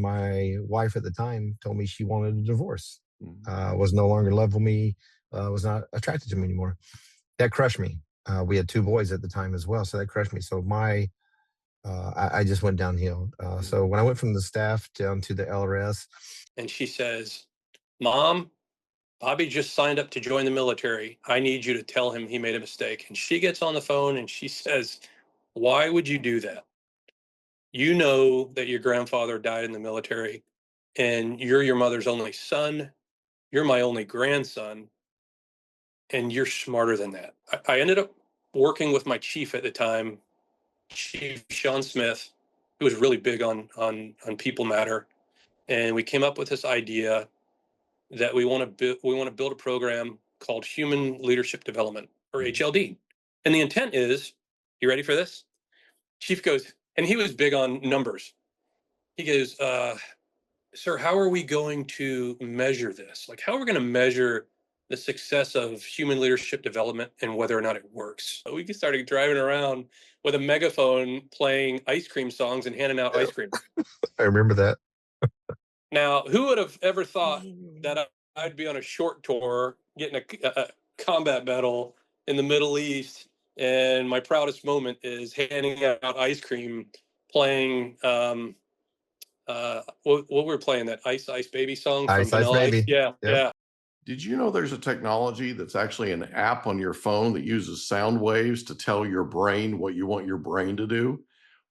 My wife at the time told me she wanted a divorce, Mhm. was no longer in love with me, was not attracted to me anymore. That crushed me. We had two boys at the time as well, so that crushed me. So I just went downhill. So Mhm. when I went from the staff down to the LRS, And she says, Mom, Bobby just signed up to join the military. I need you to tell him he made a mistake. And she gets on the phone and she says, why would you do that? You know that your grandfather died in the military and you're your mother's only son. You're my only grandson. And you're smarter than that. I ended up working with my chief at the time, Chief Sean Smith, who was really big on people matter. And we came up with this idea that we want to build a program called Human Leadership Development, or HLD. And the intent is, you ready for this? Chief goes, and he was big on numbers. He goes, sir, how are we going to measure this? Like, how are we going to measure the success of human leadership development and whether or not it works? So we started driving around with a megaphone playing ice cream songs and handing out ice cream. I remember that. Now, who would have ever thought that I'd be on a short tour getting a combat medal in the Middle East, and my proudest moment is handing out ice cream, playing what we were playing, that Ice Baby song from Ice Ice Vanilla Ice. Baby. Yeah, Yep. yeah. Did you know there's a technology that's actually an app on your phone that uses sound waves to tell your brain what you want your brain to do?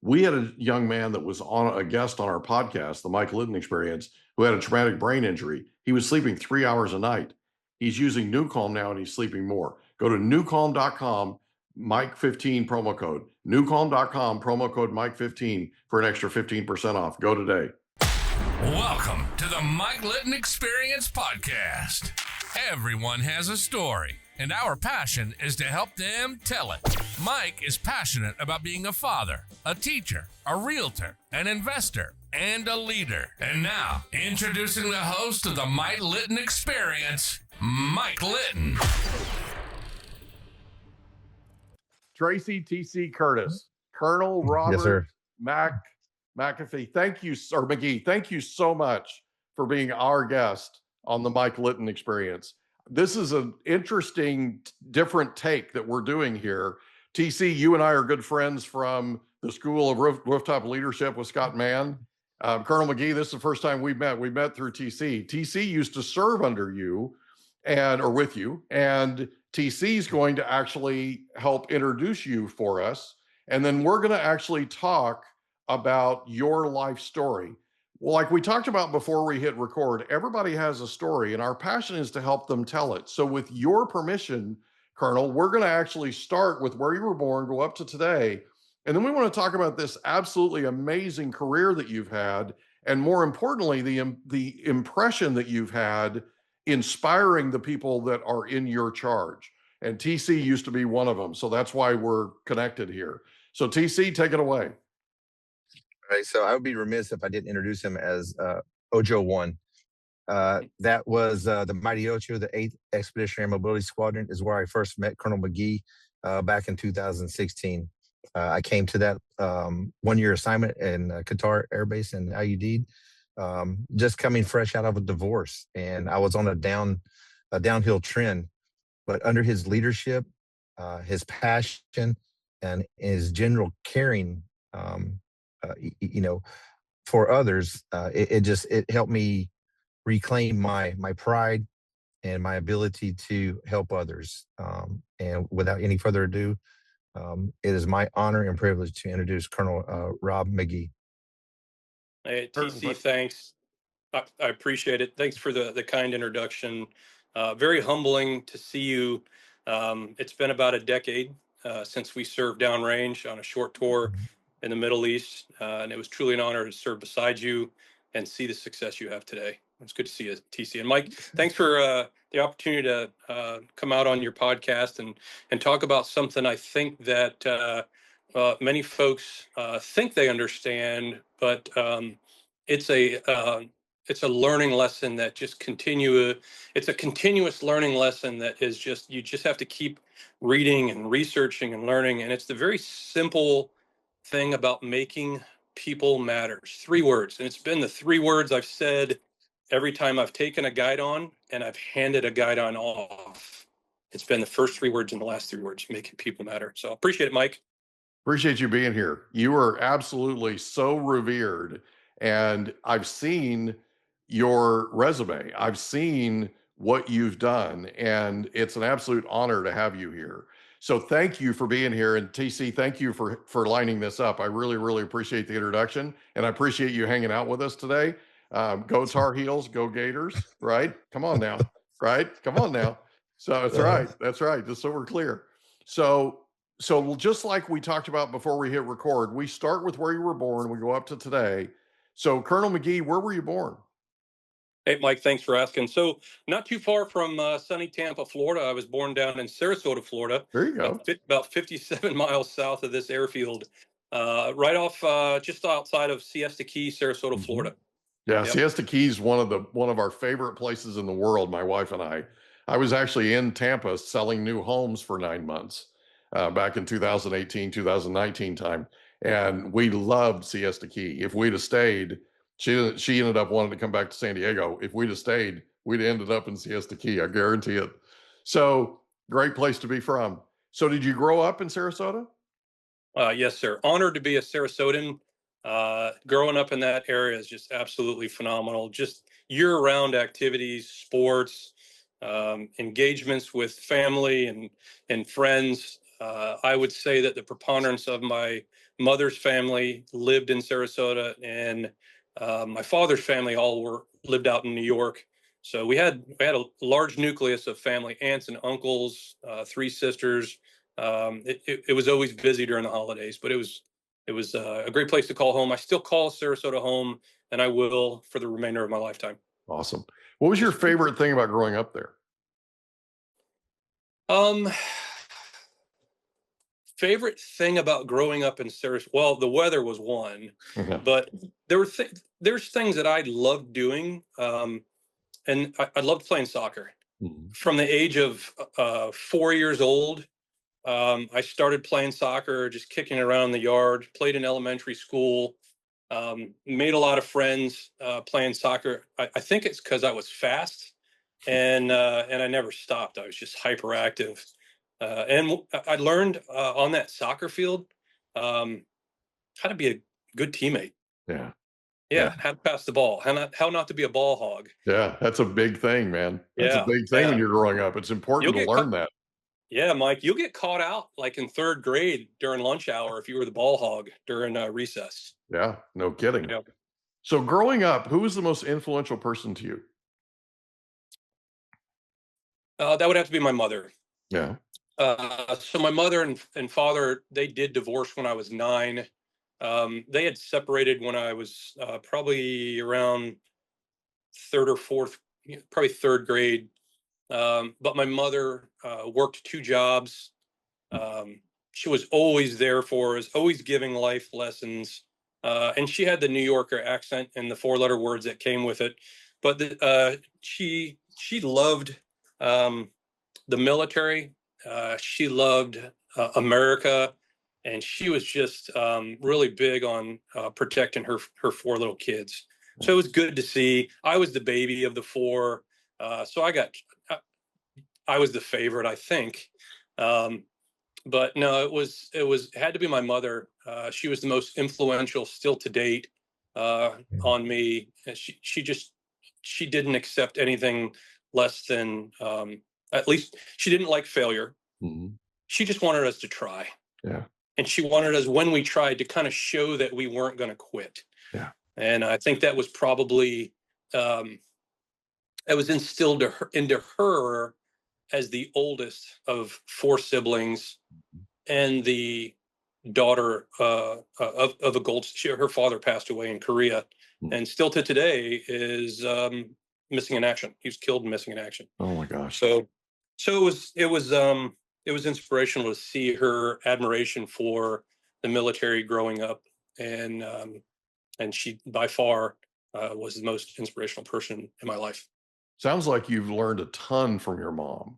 We had a young man that was on a guest on our podcast, the Mike Litton Experience, who had a traumatic brain injury. He was sleeping 3 hours a night. He's using NewCalm now and he's sleeping more. Go to newcalm.com, Mike15 promo code. Newcalm.com, promo code Mike15 for an extra 15% off. Go today. Welcome to the Mike Litton Experience podcast. Everyone has a story, and our passion is to help them tell it. Mike is passionate about being a father, a teacher, a realtor, an investor, and a leader. And now, introducing the host of the Mike Litton Experience, Mike Litton. Tracy T.C. Curtis, Colonel Robert Yes, sir. McAfee, thank you, or McGee, thank you so much for being our guest on the Mike Litton Experience. This is an interesting, different take that we're doing here. TC, you and I are good friends from the School of Rooftop Leadership with Scott Mann. Colonel Magee, this is the first time we've met. We met through TC. TC used to serve under you or with you, and TC is going to actually help introduce you for us. And then we're going to actually talk about your life story. Well, like we talked about before we hit record, everybody has a story, and our passion is to help them tell it. So with your permission, Colonel, we're going to actually start with where you were born, go up to today, and then we want to talk about this absolutely amazing career that you've had, and more importantly, the impression that you've had inspiring the people that are in your charge. And TC used to be one of them, so that's why we're connected here. So TC, take it away. Right. So I would be remiss if I didn't introduce him as Ocho 1. That was the Mighty Ocho, the 8th Expeditionary Mobility Squadron, is where I first met Colonel Magee back in 2016. I came to that 1-year assignment in Qatar Air Base in IUD, just coming fresh out of a divorce. And I was on a downhill trend. But under his leadership, his passion, and his general caring, for others, it helped me reclaim my pride and my ability to help others. And without any further ado, it is my honor and privilege to introduce Colonel Rob Magee. Hey, TC, thanks. I appreciate it. Thanks for the kind introduction. Very humbling to see you. It's been about a decade since we served downrange on a short tour in the Middle East, and it was truly an honor to serve beside you and see the success you have today. It's good to see you, TC. And Mike, thanks for the opportunity to come out on your podcast and talk about something I think that many folks think they understand, but it's a learning lesson that just it's a continuous learning lesson that is just, you just have to keep reading and researching and learning. And it's the very simple thing about making people matters. 3 words. And it's been the 3 words I've said every time I've taken a guide on and I've handed a guide on off. It's been the first 3 words and the last 3 words, making people matter. So appreciate it, Mike. Appreciate you being here. You are absolutely so revered. And I've seen your resume. I've seen what you've done. And it's an absolute honor to have you here. So thank you for being here. And TC, thank you for lining this up. I really, really appreciate the introduction. And I appreciate you hanging out with us today. Go Tar Heels, go Gators, right? Come on now, right? Come on now. So that's right. That's right. Just so we're clear. So just like we talked about before we hit record, we start with where you were born. We go up to today. So Colonel Magee, where were you born? Hey, Mike, thanks for asking. So not too far from sunny Tampa, Florida. I was born down in Sarasota, Florida. There you go. About 57 miles south of this airfield, right off just outside of Siesta Key, Sarasota, Florida. Yeah, Yep. Siesta Key is one of our favorite places in the world, my wife and I. I was actually in Tampa selling new homes for 9 months back in 2018, 2019 time. And we loved Siesta Key. If we'd have stayed, she ended up wanting to come back to San Diego. If we'd have stayed, we'd have ended up in Siesta Key. I guarantee it. So great place to be from. So did you grow up in Sarasota? Yes, sir. Honored to be a Sarasotan. Growing up in that area is just absolutely phenomenal. Just year-round activities, sports, engagements with family and friends. I would say that the preponderance of my mother's family lived in Sarasota, and my father's family all lived out in New York. So we had a large nucleus of family, aunts and uncles, 3 sisters. It was always busy during the holidays, but it was a great place to call home. I still call Sarasota home, and I will for the remainder of my lifetime. Awesome. What was your favorite thing about growing up there? Favorite thing about growing up in Sarasota? Well, the weather was one, but there's things that I loved doing, and I loved playing soccer. From the age of 4 years old. I started playing soccer, just kicking around in the yard, played in elementary school, made a lot of friends playing soccer. I think it's because I was fast and I never stopped. I was just hyperactive. And I learned on that soccer field how to be a good teammate. Yeah, how to pass the ball, how not to be a ball hog. Yeah, that's a big thing, man. That's a big thing when you're growing up. It's important to learn that. Yeah, Mike, you'll get caught out like in 3rd grade during lunch hour if you were the ball hog during recess. Yeah, no kidding. Yep. So growing up, who was the most influential person to you? That would have to be my mother. Yeah. So my mother and father, they did divorce when I was 9. They had separated when I was probably around 3rd or 4th, probably 3rd grade. But my mother worked 2 jobs. She was always there for us, always giving life lessons. And she had the New Yorker accent and the 4-letter words that came with it. But she loved the military. She loved America. And she was just really big on protecting her 4 little kids. So it was good to see. I was the baby of the 4. So I was the favorite, I think. But no, it had to be my mother. She was the most influential still to date on me. And she didn't accept anything less than, at least she didn't like failure. She just wanted us to try. Yeah. And she wanted us, when we tried, to kind of show that we weren't going to quit. Yeah. And I think that was probably, it was instilled into her as the oldest of 4 siblings and the daughter of a gold. Her father passed away in Korea, and still to today is missing in action. He was killed and missing in action. Oh my gosh. So it was inspirational to see her admiration for the military growing up, and she by far was the most inspirational person in my life. Sounds like you've learned a ton from your mom.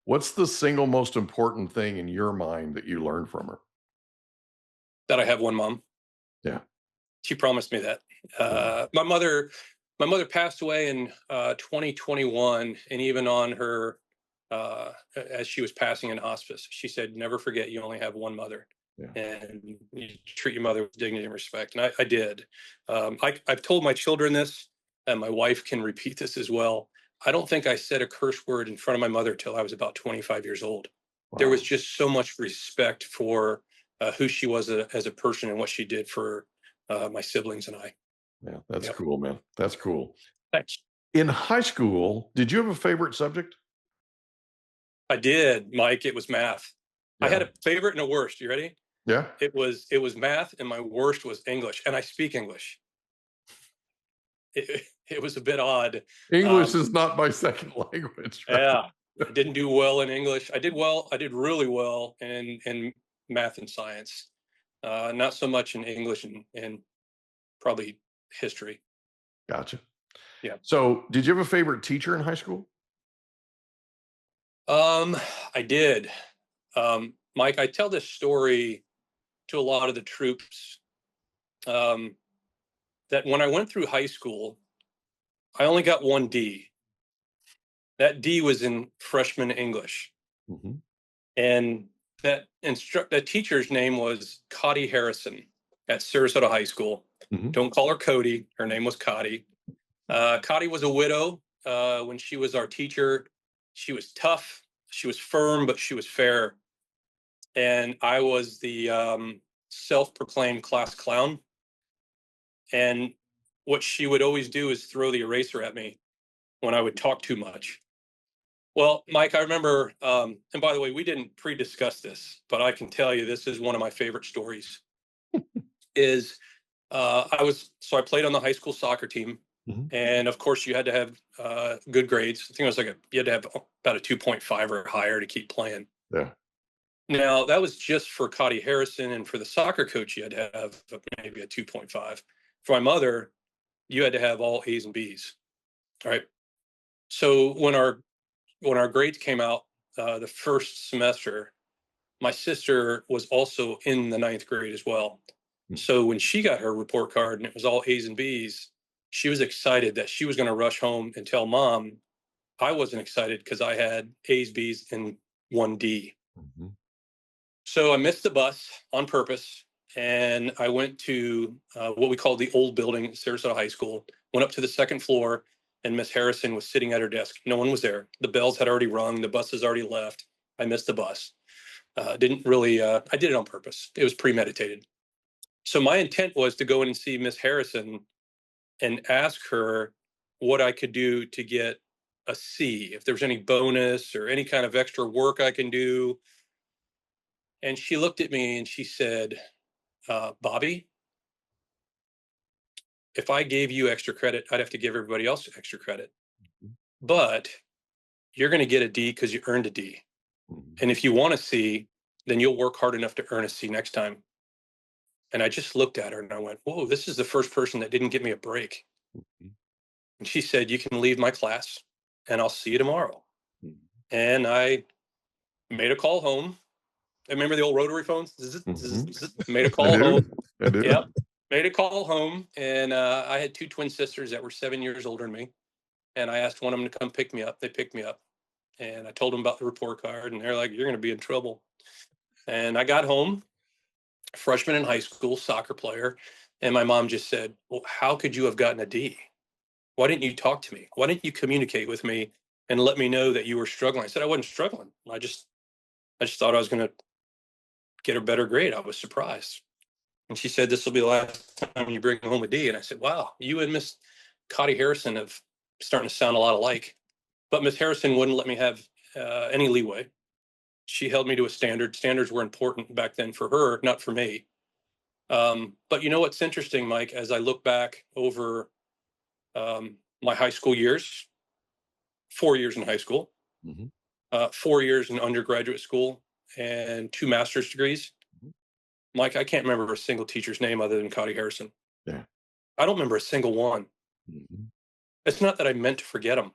What's the single most important thing in your mind that you learned from her? That I have one mom. Yeah. She promised me that. My mother passed away in 2021, and even on her, as she was passing in hospice, she said, "Never forget, you only have one mother, and you treat your mother with dignity and respect." And I did. I've told my children this, and my wife can repeat this as well. I don't think I said a curse word in front of my mother till I was about 25 years old. Wow. There was just so much respect for who she was as a person and what she did for my siblings and I. Yeah, that's cool, man. That's cool. Thanks. In high school, did you have a favorite subject? I did, Mike. It was math. I had a favorite and a worst. You ready? Yeah. It was math, and my worst was English, and I speak English. It was a bit odd. English is not my second language. Right? Yeah, I didn't do well in English. I did well. I did really well in math and science. Not so much in English and probably history. Gotcha. Yeah. So, did you have a favorite teacher in high school? I did. Mike, I tell this story to a lot of the troops. That when I went through high school, I only got one D. That D was in freshman English. Mm-hmm. And that teacher's name was Cotty Harrison at Sarasota High School. Mm-hmm. Don't call her Cody. Her name was Cotty. Cotty was a widow when she was our teacher. She was tough. She was firm, but she was fair. And I was the self-proclaimed class clown. And what she would always do is throw the eraser at me when I would talk too much. Well, Mike, I remember, and by the way, we didn't pre-discuss this, but I can tell you this is one of my favorite stories. I played on the high school soccer team, and of course you had to have good grades. I think it was you had to have about a 2.5 or higher to keep playing. Yeah. Now that was just for Cotty Harrison, and for the soccer coach, you had to have maybe a 2.5. For my mother, you had to have all A's and B's. All right. So when our grades came out the first semester, my sister was also in the 9th grade as well. So when she got her report card and it was all A's and B's, she was excited that she was going to rush home and tell mom. I wasn't excited because I had A's, B's, and 1D. Mm-hmm. So I missed the bus on purpose, and I went to what we call the old building at Sarasota High School, went up to the 2nd floor, and Miss Harrison was sitting at her desk. No one was there. The bells had already rung. The bus has already left. I missed the bus. I did it on purpose. It was premeditated. So my intent was to go in and see Miss Harrison and ask her what I could do to get a C, if there was any bonus or any kind of extra work I can do. And she looked at me and she said, Bobby, if I gave you extra credit, I'd have to give everybody else extra credit. But you're going to get a D because you earned a D. And if you want a C, then you'll work hard enough to earn a C next time. And I just looked at her and I went, whoa, this is the first person that didn't give me a break. And she said, you can leave my class and I'll see you tomorrow. And I made a call home. Remember the old rotary phones? Made a call home. Yep. Made a call home. And I had 2 twin sisters that were 7 years older than me. And I asked one of them to come pick me up. They picked me up. And I told them about the report card. And they're like, you're going to be in trouble. And I got home, freshman in high school, soccer player. And my mom just said, well, how could you have gotten a D? Why didn't you talk to me? Why didn't you communicate with me and let me know that you were struggling? I said, I wasn't struggling. I just thought I was going to get a better grade. I was surprised. And she said, this will be the last time you bring home a D. And I said, wow, you and Miss Cotty Harrison have starting to sound a lot alike. But Miss Harrison wouldn't let me have any leeway. She held me to a standard. Standards were important back then for her, not for me. But you know what's interesting, Mike, as I look back over my high school years, 4 years in high school, 4 years in undergraduate school, and 2 master's degrees. Mike, I can't remember a single teacher's name other than Cotty Harrison. Yeah. I don't remember a single one. It's not that I meant to forget them.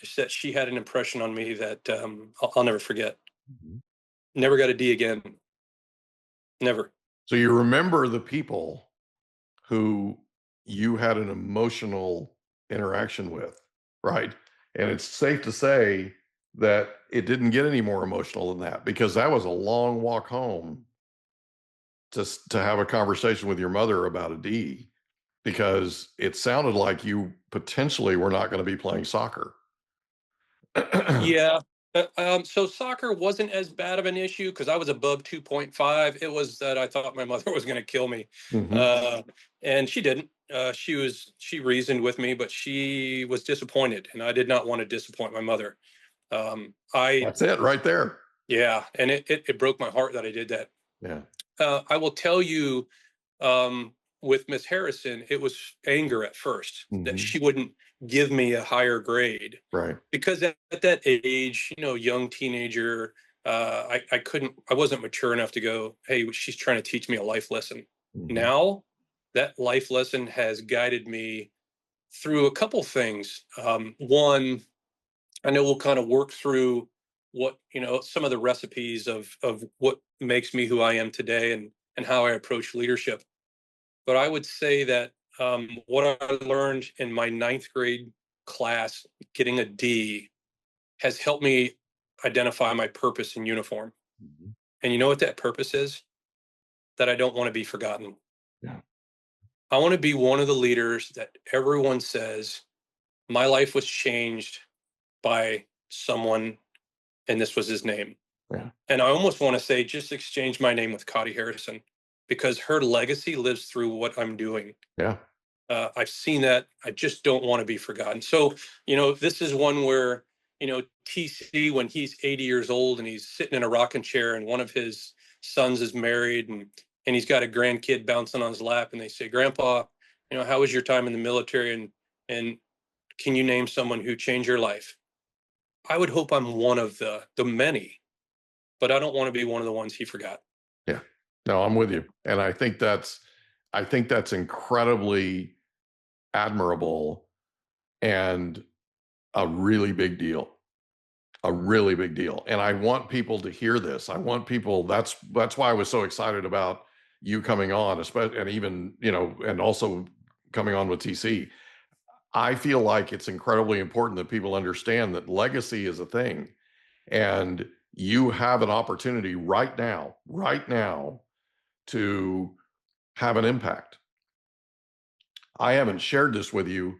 It's that she had an impression on me that I'll never forget. Never got a D again. Never. So you remember the people, who you had an emotional interaction with, right? And it's safe to say that it didn't get any more emotional than that, because that was a long walk home just to have a conversation with your mother about a D, because it sounded like you potentially were not going to be playing soccer. Yeah. So soccer wasn't as bad of an issue because I was above 2.5. It was that I thought my mother was going to kill me. Mhm. And she didn't. She reasoned with me, but she was disappointed, and I did not want to disappoint my mother. That's it right there. Yeah, and it broke my heart that I did that. Yeah. I will tell you, with Miss Harrison, it was anger at first that Mhm. she wouldn't give me a higher grade, Right. because at that age, young teenager, I wasn't mature enough to go, hey, she's trying to teach me a life lesson. Mhm. Now that life lesson has guided me through a couple things. One, I know we'll kind of work through what, some of the recipes of what makes me who I am today, and how I approach leadership. But I would say that, what I learned in my ninth grade class, getting a D, has helped me identify my purpose in uniform. Mhm. And you know what that purpose is? That I don't want to be forgotten. Yeah. I want to be one of the leaders that everyone says, my life was changed by someone, and this was his name. Yeah. And I almost want to say, just exchange my name with Connie Harrison, because her legacy lives through what I'm doing. Yeah. I've seen that. I just don't want to be forgotten. So, this is one where, TC, when he's 80 years old and he's sitting in a rocking chair, and one of his sons is married, and he's got a grandkid bouncing on his lap, and they say, Grandpa, how was your time in the military? And can you name someone who changed your life? I would hope I'm one of the many, but I don't want to be one of the ones he forgot. Yeah. No, I'm with you. And I think that's incredibly admirable and a really big deal. A really big deal. And I want people to hear this. I want people, that's why I was so excited about you coming on, especially, and even, and also coming on with TC. I feel like it's incredibly important that people understand that legacy is a thing, and you have an opportunity right now to have an impact. I haven't shared this with you,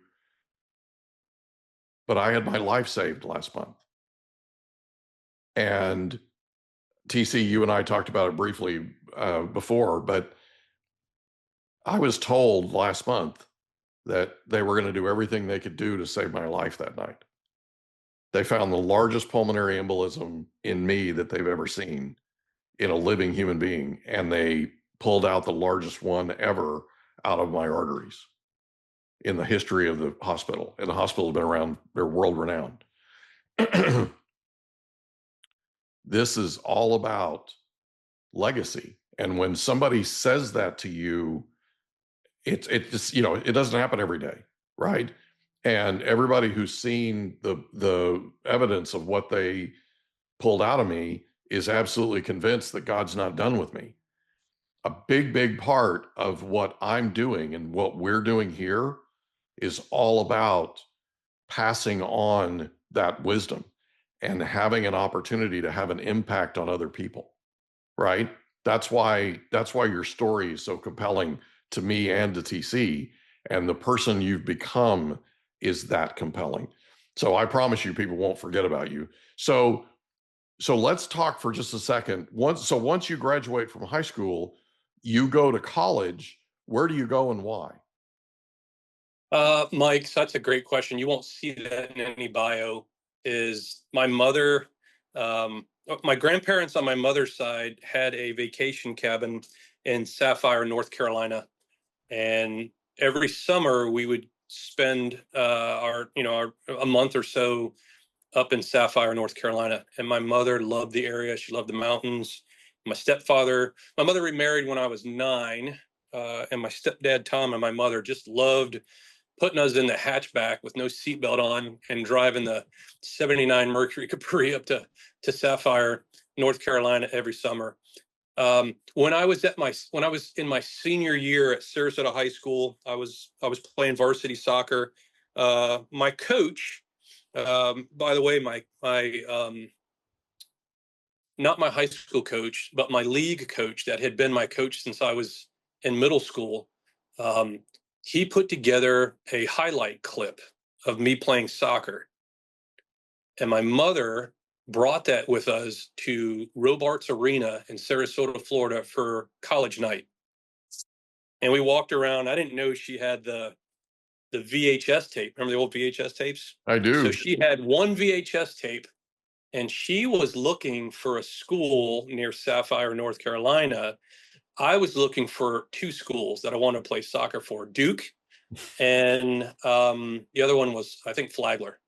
but I had my life saved last month. And TC, you and I talked about it briefly before, but I was told last month that they were going to do everything they could do to save my life that night. They found the largest pulmonary embolism in me that they've ever seen in a living human being, and they pulled out the largest one ever out of my arteries in the history of the hospital. And the hospital has been around, they're world renowned. This is all about legacy. And when somebody says that to you, it just, it doesn't happen every day, right? And everybody who's seen the evidence of what they pulled out of me is absolutely convinced that God's not done with me. A big part of what I'm doing and what we're doing here is all about passing on that wisdom and having an opportunity to have an impact on other people, right? That's why your story is so compelling to me and to TC, and the person you've become is that compelling. So I promise you people won't forget about you. So let's talk for just a second. Once you graduate from high school, you go to college. Where do you go and why? Mike, so that's a great question. You won't see that in any bio. Is my mother, my grandparents on my mother's side had a vacation cabin in Sapphire, North Carolina, and every summer we would spend a month or so up in Sapphire, North Carolina. And my mother loved the area. She loved the mountains. My mother remarried when I was 9, and my stepdad Tom and my mother just loved putting us in the hatchback with no seatbelt on and driving the 79 Mercury Capri up to Sapphire, North Carolina every summer. When I was in my senior year at Sarasota High School, I was playing varsity soccer. My coach, by the way, not my high school coach, but my league coach that had been my coach since I was in middle school. He put together a highlight clip of me playing soccer. And my mother brought that with us to Robarts Arena in Sarasota, Florida for college night. And we walked around. I didn't know she had the VHS tape. Remember the old VHS tapes? I do. So she had one VHS tape, and she was looking for a school near Sapphire, North Carolina. I was looking for two schools that I wanted to play soccer for, Duke, and the other one was, I think, Flagler.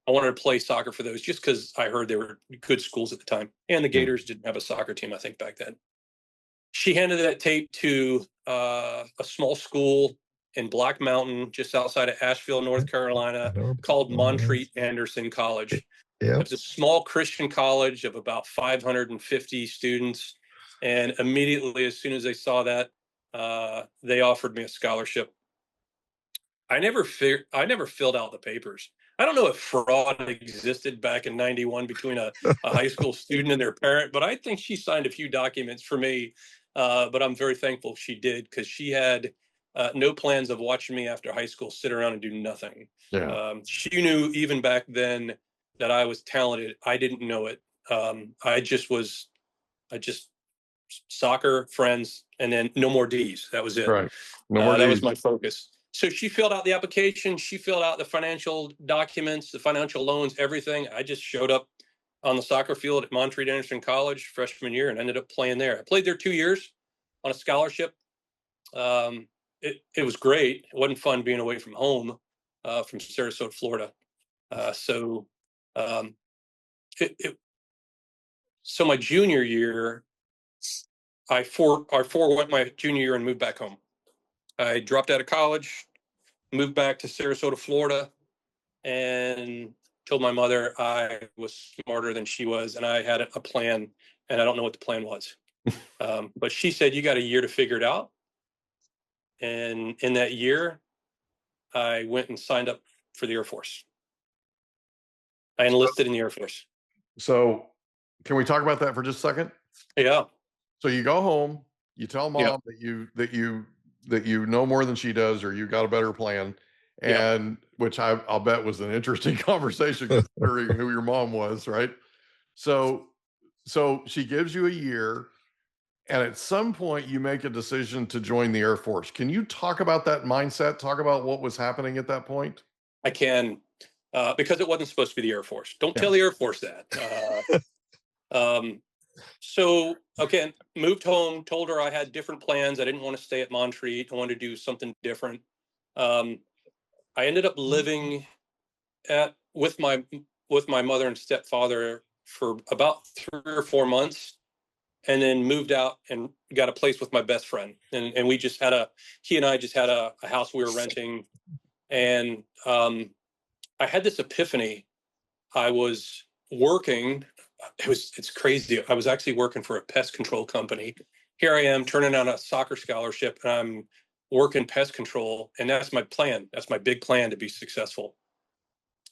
I wanted to play soccer for those just because I heard they were good schools at the time. And the Gators didn't have a soccer team, I think, back then. She handed that tape to a small school in Black Mountain, just outside of Asheville, North Carolina, called Montreat Anderson College. Yeah. It was a small Christian college of about 550 students. And immediately, as soon as they saw that, they offered me a scholarship. I never filled out the papers. I don't know if fraud existed back in '91 between a high school student and their parent, but I think she signed a few documents for me. But I'm very thankful she did, because she had no plans of watching me after high school sit around and do nothing. Yeah. She knew even back then that I was talented. I didn't know it. I just soccer, friends, and then no more D's. That was it. Right. No more that was Ds. my focus. So she filled out the application. She filled out the financial documents, the financial loans, everything. I just showed up on the soccer field at Montreat Anderson College freshman year and ended up playing there. I played there 2 years on a scholarship. It was great. It wasn't fun being away from home, from Sarasota, Florida. So my junior year, I forewent my junior year and moved back home. I dropped out of college, moved back to Sarasota, Florida, and told my mother I was smarter than she was, and I had a plan, and I don't know what the plan was. But she said, you got a year to figure it out. And in that year, I went and signed up for the Air Force. I enlisted in the Air Force. So can we talk about that for just a second? Yeah. So you go home, you tell mom Yep. that you know more than she does, or you got a better plan, and which I'll bet was an interesting conversation considering who your mom was, right? So she gives you a year, and at some point you make a decision to join the Air Force. Can you talk about that mindset? Talk about what was happening at that point? I can, because it wasn't supposed to be the Air Force. Don't tell the Air Force that. So, okay, moved home, told her I had different plans. I didn't want to stay at Montreat. I wanted to do something different. I ended up living with my mother and stepfather for about 3 or 4 months, and then moved out and got a place with my best friend. And we just had he and I just had a house we were renting. And I had this epiphany. I was working. It's crazy. I was actually working for a pest control company. Here I am turning down a soccer scholarship, and I'm working pest control. And that's my plan. That's my big plan to be successful.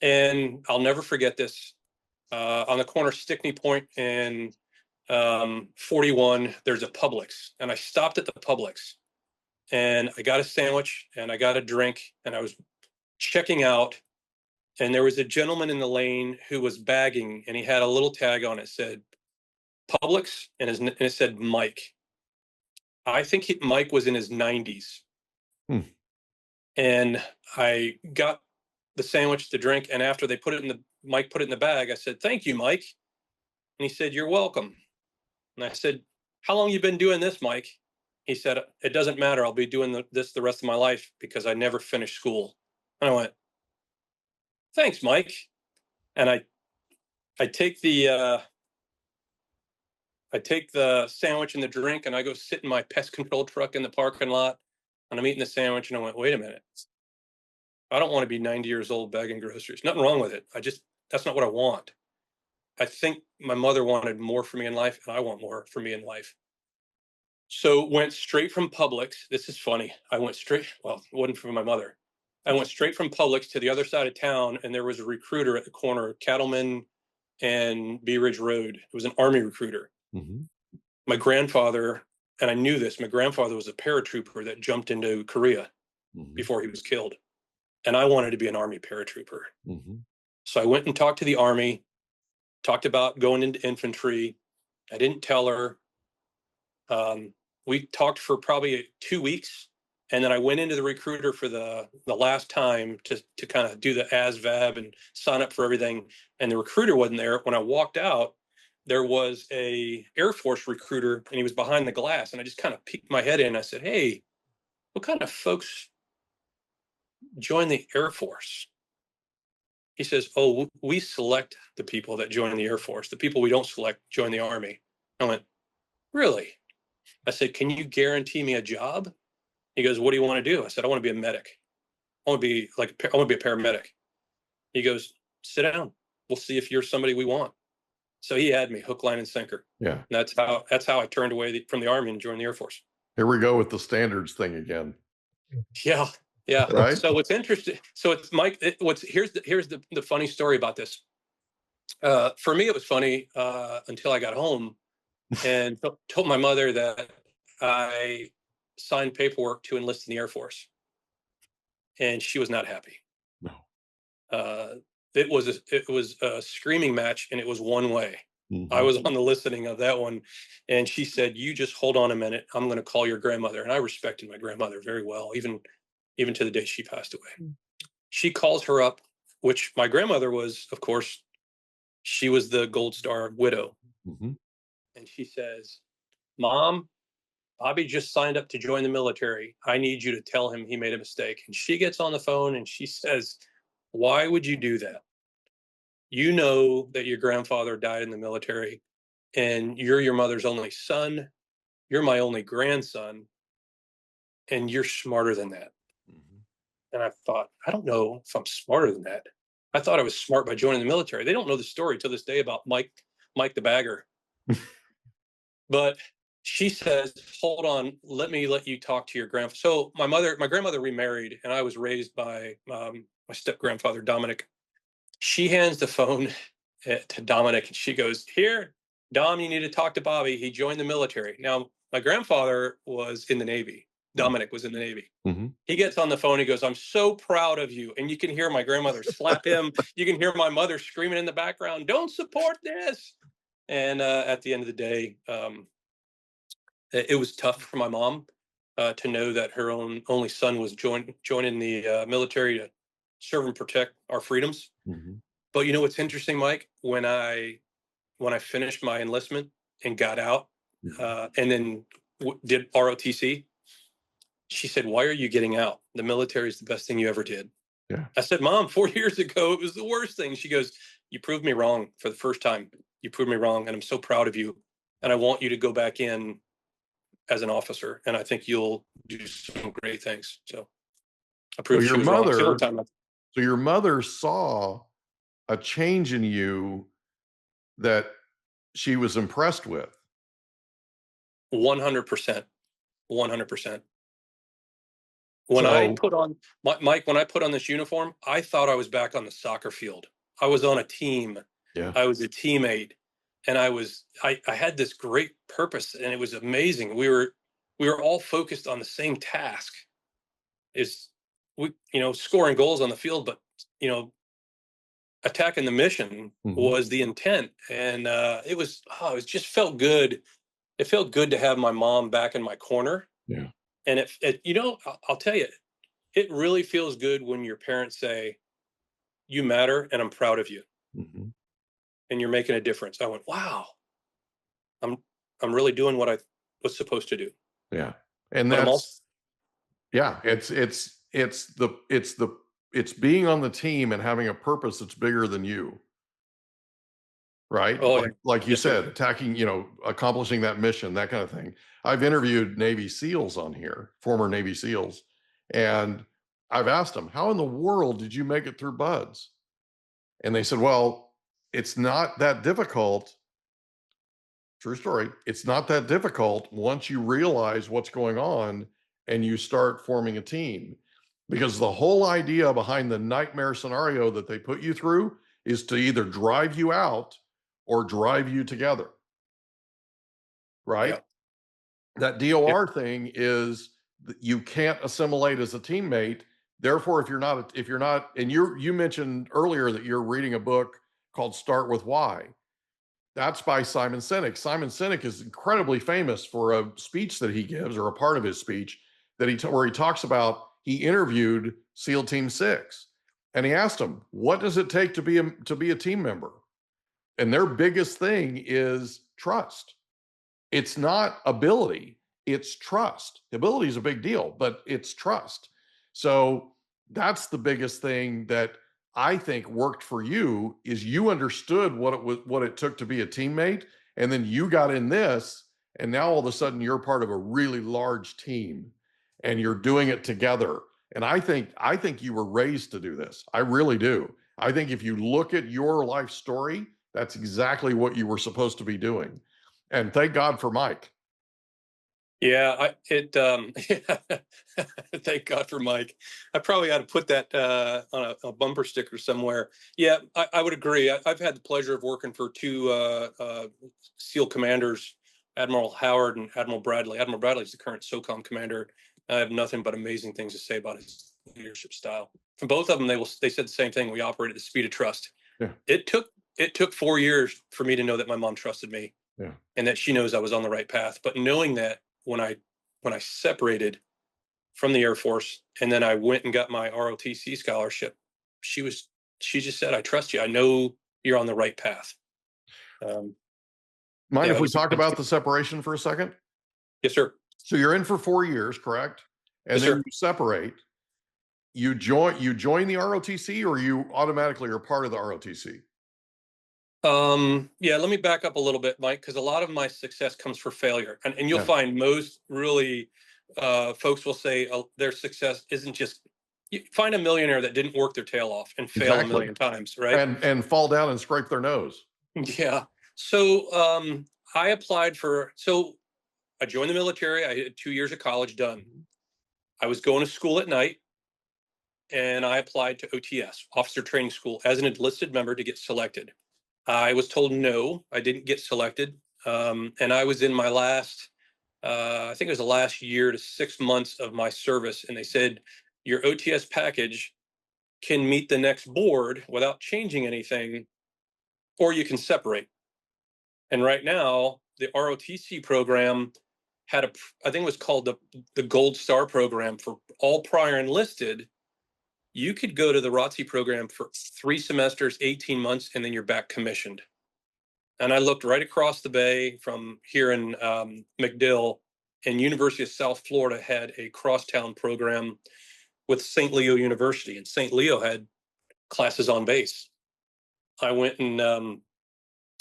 And I'll never forget this. On the corner Stickney Point and 41, there's a Publix. And I stopped at the Publix, and I got a sandwich and I got a drink, and I was checking out. And there was a gentleman in the lane who was bagging, and he had a little tag on it, said Publix, and it said Mike. I think Mike was in his 90s. And I got the sandwich, the drink, and after Mike put it in the bag, I said, thank you, Mike. And he said, you're welcome. And I said, how long you been doing this, Mike? He said, it doesn't matter. I'll be doing this the rest of my life because I never finished school. And I went, thanks, Mike. And I take the sandwich and the drink, and I go sit in my pest control truck in the parking lot, and I'm eating the sandwich, and I went, wait a minute. I don't want to be 90 years old bagging groceries. Nothing wrong with it. That's not what I want. I think my mother wanted more for me in life, and I want more for me in life. So went straight from Publix. This is funny. Well, it wasn't from my mother. I went straight from Publix to the other side of town, and there was a recruiter at the corner of Cattleman and Bee Ridge Road. It was an Army recruiter. Mm-hmm. My grandfather, and I knew this, my grandfather was a paratrooper that jumped into Korea before he was killed. And I wanted to be an Army paratrooper. Mm-hmm. So I went and talked to the Army, talked about going into infantry. I didn't tell her. We talked for probably 2 weeks. And then I went into the recruiter for the last time to kind of do the ASVAB and sign up for everything. And the recruiter wasn't there. When I walked out, there was a Air Force recruiter, and he was behind the glass. And I just kind of peeked my head in. I said, "Hey, what kind of folks join the Air Force?" He says, "Oh, we select the people that join the Air Force. The people we don't select join the Army." I went, "Really?" I said, "Can you guarantee me a job?" He goes, "What do you want to do?" I said, "I want to be a medic. I want to be a paramedic." He goes, "Sit down. We'll see if you're somebody we want." So he had me hook, line, and sinker. Yeah. And that's how I turned away from the Army and joined the Air Force. Here we go with the standards thing again. Yeah. Yeah. Right. So what's interesting. So it's Mike. Here's the funny story about this. For me, it was funny until I got home and told my mother that I signed paperwork to enlist in the Air Force, and she was not happy. No. It was a screaming match, and it was one way. Mm-hmm. I was on the listening of that one, and she said, "You just hold on a minute. I'm going to call your grandmother." And I respected my grandmother very well, even to the day she passed away. She calls her up, which my grandmother was, of course, she was the Gold Star widow. Mm-hmm. And she says, "Mom, Bobby just signed up to join the military. I need you to tell him he made a mistake." And she gets on the phone and she says, "Why would you do that? You know that your grandfather died in the military, and you're your mother's only son. You're my only grandson, and you're smarter than that." Mm-hmm. And I thought, I don't know if I'm smarter than that. I thought I was smart by joining the military. They don't know the story to this day about Mike the bagger. But she says, "Hold on, let you talk to your grandfather." So my grandmother remarried, and I was raised by my step grandfather, Dominic. She hands the phone to Dominic, and she goes, "Here, Dom, you need to talk to Bobby. He joined the military." Now, my grandfather was in the Navy. Dominic was in the Navy. Mm-hmm. He gets on the phone. He goes, "I'm so proud of you." And you can hear my grandmother slap him. You can hear my mother screaming in the background, "Don't support this." And at the end of the day, it was tough for my mom to know that her only son was joining the military to serve and protect our freedoms. Mm-hmm. But you know what's interesting, Mike? When I finished my enlistment and got out, and then did ROTC, she said, "Why are you getting out? The military is the best thing you ever did." Yeah. I said, "Mom, 4 years ago, it was the worst thing." She goes, "You proved me wrong for the first time. You proved me wrong, and I'm so proud of you. And I want you to go back in as an officer, and I think you'll do some great things." So I proved she was wrong. It's the only time So your mother saw a change in you that she was impressed with. 100%. 100%. When I put on Mike, when I put on this uniform, I thought I was back on the soccer field. I was on a team. Yeah. I was a teammate, and I had this great purpose, and it was amazing. We were all focused on the same task. Scoring goals on the field, but attacking the mission was the intent. And it just felt good. It felt good to have my mom back in my corner. Yeah. And I'll tell you, it really feels good when your parents say, "You matter, and I'm proud of you, and you're making a difference." I went, "Wow, I'm really doing what I was supposed to do." Yeah, and it's being on the team and having a purpose that's bigger than you. Right? Oh, like you said, attacking, accomplishing that mission, that kind of thing. I've interviewed Navy SEALs on here, former Navy SEAls, and I've asked them, "How in the world did you make it through BUDS?" And they said, "Well, it's not that difficult True story. It's not that difficult once you realize what's going on and you start forming a team. Because the whole idea behind the nightmare scenario that they put you through is to either drive you out or drive you together. Right? Yeah. That DOR thing is you can't assimilate as a teammate. Therefore, if you're not, and you mentioned earlier that you're reading a book called Start With Why. That's by Simon Sinek. Simon Sinek is incredibly famous for a speech that he gives, or a part of his speech that where he talks about, he interviewed SEAL Team 6, and he asked them, "What does it take to be a team member?" And their biggest thing is trust. It's not ability, it's trust. Ability is a big deal, but it's trust. So that's the biggest thing that I think worked for you, is you understood what it took to be a teammate, and then you got in this, and now all of a sudden you're part of a really large team and you're doing it together. And I think you were raised to do this. I really do. I think if you look at your life story, that's exactly what you were supposed to be doing. And thank God for Mike. Yeah, thank God for Mike. I probably ought to put that on a bumper sticker somewhere. Yeah, I would agree. I've had the pleasure of working for two SEAL commanders, Admiral Howard and Admiral Bradley. Admiral Bradley is the current SOCOM commander. I have nothing but amazing things to say about his leadership style. From both of them, they said the same thing. We operate at the speed of trust. Yeah. It took 4 years for me to know that my mom trusted me. Yeah. And that she knows I was on the right path. But knowing that when I separated from the Air Force and then I went and got my ROTC scholarship, she just said, "I trust you. I know you're on the right path." Mind yeah, if we talk about the separation for a second? Yes, sir. So you're in for 4 years, correct? And Yes, then sir. you separate. You join the ROTC, or you automatically are part of the ROTC? Yeah, let me back up a little bit, Mike, because a lot of my success comes from failure. And you'll Yeah. find most really folks will say their success isn't just, you find a millionaire that didn't work their tail off and fail Exactly. a million times, right? And fall down and scrape their nose. Yeah. So I applied so I joined the military. I had 2 years of college done. I was going to school at night, and I applied to OTS, Officer Training School, as an enlisted member to get selected. I was told no, I didn't get selected. And I was in my last, I think it was the last year to 6 months of my service. And they said, your OTS package can meet the next board without changing anything, or you can separate. And right now, the ROTC program had I think it was called the Gold Star program for all prior enlisted. You could go to the ROTC program for 3 semesters, 18 months, and then you're back commissioned. And I looked right across the bay from here in MacDill, and University of South Florida had a crosstown program with St. Leo University, and St. Leo had classes on base. I went and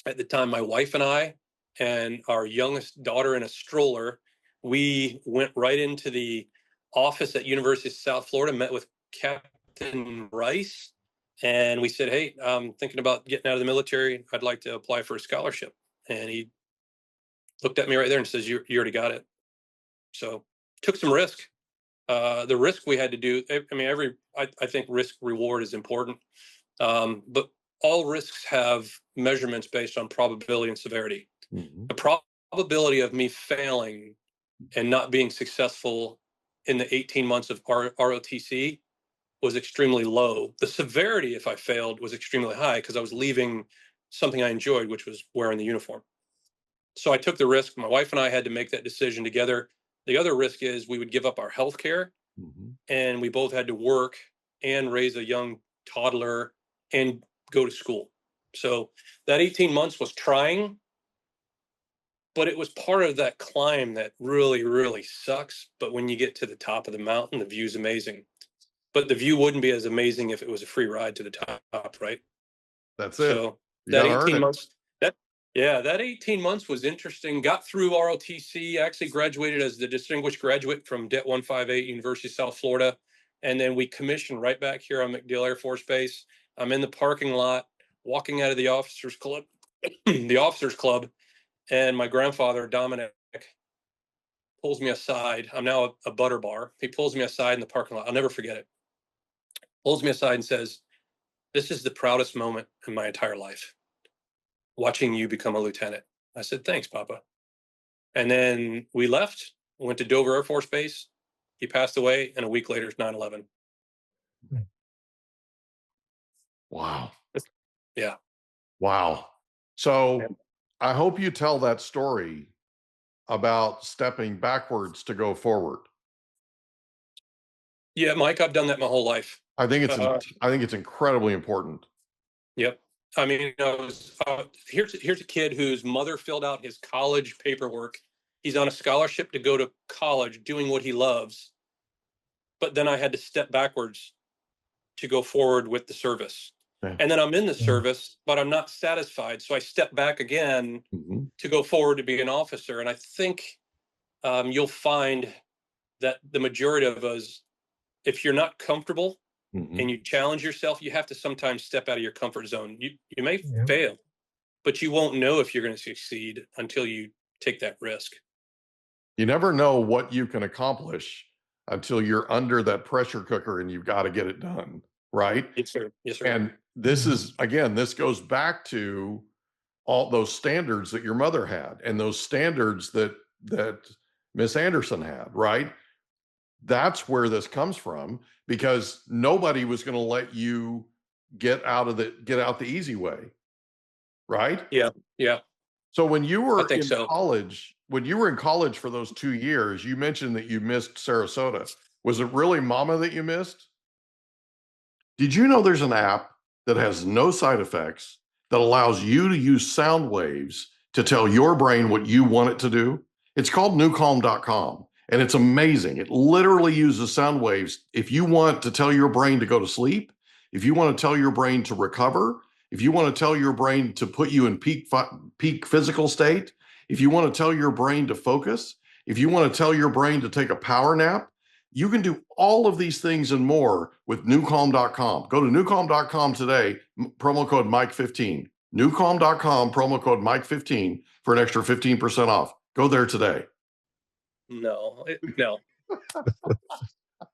at the time, my wife and I and our youngest daughter in a stroller, we went right into the office at University of South Florida, met with Captain Rice, and we said, "Hey, I'm thinking about getting out of the military. I'd like to apply for a scholarship." And he looked at me right there and says, "You already got it." So took some risk. The risk we had to do, I mean, I think risk reward is important, but all risks have measurements based on probability and severity. Mm-hmm. The probability of me failing and not being successful in the 18 months of ROTC was extremely low. The severity, if I failed, was extremely high because I was leaving something I enjoyed, which was wearing the uniform. So I took the risk. My wife and I had to make that decision together. The other risk is we would give up our health care, and we both had to work and raise a young toddler and go to school. So that 18 months was trying, but it was part of that climb that really, really sucks. But when you get to the top of the mountain, the view's amazing. But the view wouldn't be as amazing if it was a free ride to the top, right? That's it. So You that gotta earn 18 it. months, that 18 months was interesting. Got through ROTC, actually graduated as the distinguished graduate from Det 158, University of South Florida. And then we commissioned right back here on MacDill Air Force Base. I'm in the parking lot, walking out of the officers club, And my grandfather, Dominic, pulls me aside. I'm now a butter bar. He pulls me aside in the parking lot. I'll never forget it. Pulls me aside and says, "This is the proudest moment in my entire life, watching you become a lieutenant." I said, "Thanks, Papa." And then we left, went to Dover Air Force Base. He passed away, and a week later, it's 9/11. Wow. Yeah. Wow. So I hope you tell that story about stepping backwards to go forward. Yeah, Mike, I've done that my whole life. I think it's incredibly important. Yep. I mean, here's a kid whose mother filled out his college paperwork. He's on a scholarship to go to college, doing what he loves. But then I had to step backwards to go forward with the service. Yeah. And then I'm in the service, but I'm not satisfied. So I step back again to go forward to be an officer. And I think you'll find that the majority of us, if you're not comfortable and you challenge yourself, you have to sometimes step out of your comfort zone. You may fail, but you won't know if you're going to succeed until you take that risk. You never know what you can accomplish until you're under that pressure cooker and you've got to get it done, right? Yes, sir. Yes, sir. And this is, again, this goes back to all those standards that your mother had and those standards that Miss Anderson had, right? That's where this comes from, because nobody was going to let you get out the easy way, right? Yeah. Yeah. So when you were in college for those 2 years, you mentioned that you missed Sarasota. Was it really Mama that you missed? Did you know there's an app that has no side effects that allows you to use sound waves to tell your brain what you want it to do? It's called newcalm.com, and it's amazing. It literally uses sound waves. If you want to tell your brain to go to sleep, if you want to tell your brain to recover, if you want to tell your brain to put you in peak physical state, if you want to tell your brain to focus, if you want to tell your brain to take a power nap, you can do all of these things and more with newcalm.com. Go to newcalm.com today, promo code Mike15. Newcalm.com, promo code Mike15 for an extra 15% off. Go there today. No.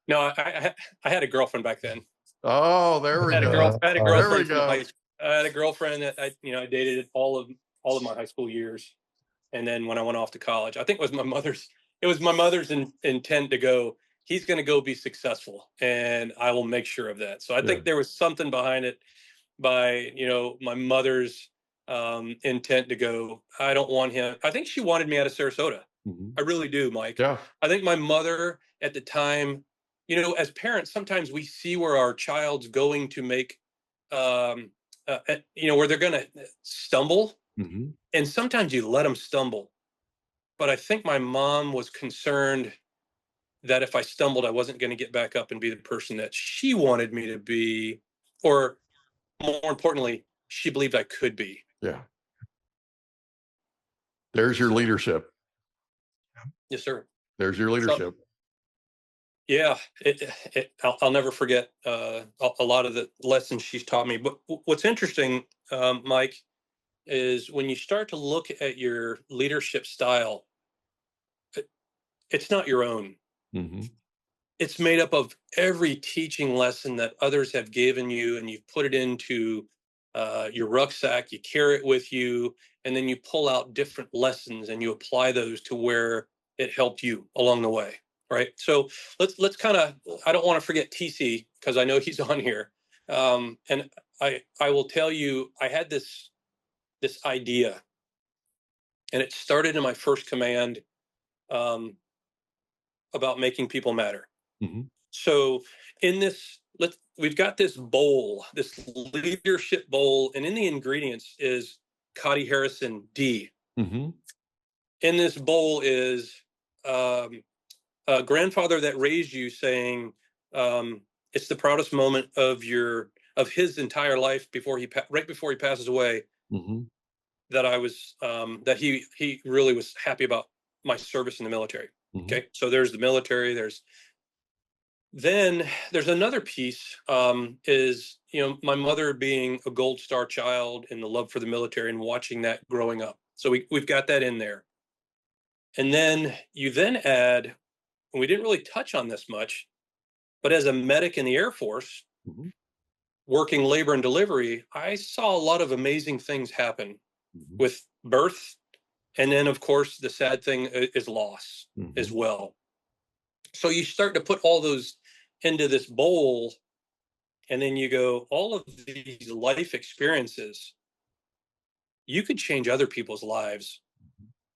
No, I had a girlfriend back then. Oh, there we go. I had a girlfriend. I had a girlfriend that I dated all of my high school years, and then when I went off to college, I think it was my mother's intent to go. He's going to go be successful, and I will make sure of that. So I think there was something behind it, by my mother's intent to go. I don't want him. I think she wanted me out of Sarasota. I really do, Mike. Yeah. I think my mother at the time, as parents, sometimes we see where our child's going to make, where they're going to stumble. And sometimes you let them stumble. But I think my mom was concerned that if I stumbled, I wasn't going to get back up and be the person that she wanted me to be, or more importantly, she believed I could be. Yeah. There's your leadership. Yes, sir. There's your leadership. Yeah, I'll never forget a lot of the lessons she's taught me. But what's interesting, Mike, is when you start to look at your leadership style, it's not your own. It's made up of every teaching lesson that others have given you, and you've put it into your rucksack, you carry it with you, and then you pull out different lessons and you apply those to where it helped you along the way. Right. So let's kind of, I don't want to forget TC, because I know he's on here. And I will tell you, I had this idea, and it started in my first command, about making people matter. So in this, we've got this bowl, this leadership bowl, and in the ingredients is Cotty Harrison D. In this bowl is a grandfather that raised you saying, it's the proudest moment of his entire life right before he passes away, that I was that he really was happy about my service in the military. Okay, so there's the military. Then there's another piece, is my mother being a Gold Star child and the love for the military and watching that growing up. So we've got that in there. And then you then add, and we didn't really touch on this much, but as a medic in the Air Force, Mhm. working labor and delivery, I saw a lot of amazing things happen Mhm. with birth. And then, of course, the sad thing is loss as Mhm. well. So you start to put all those into this bowl, and then you go, all of these life experiences, you could change other people's lives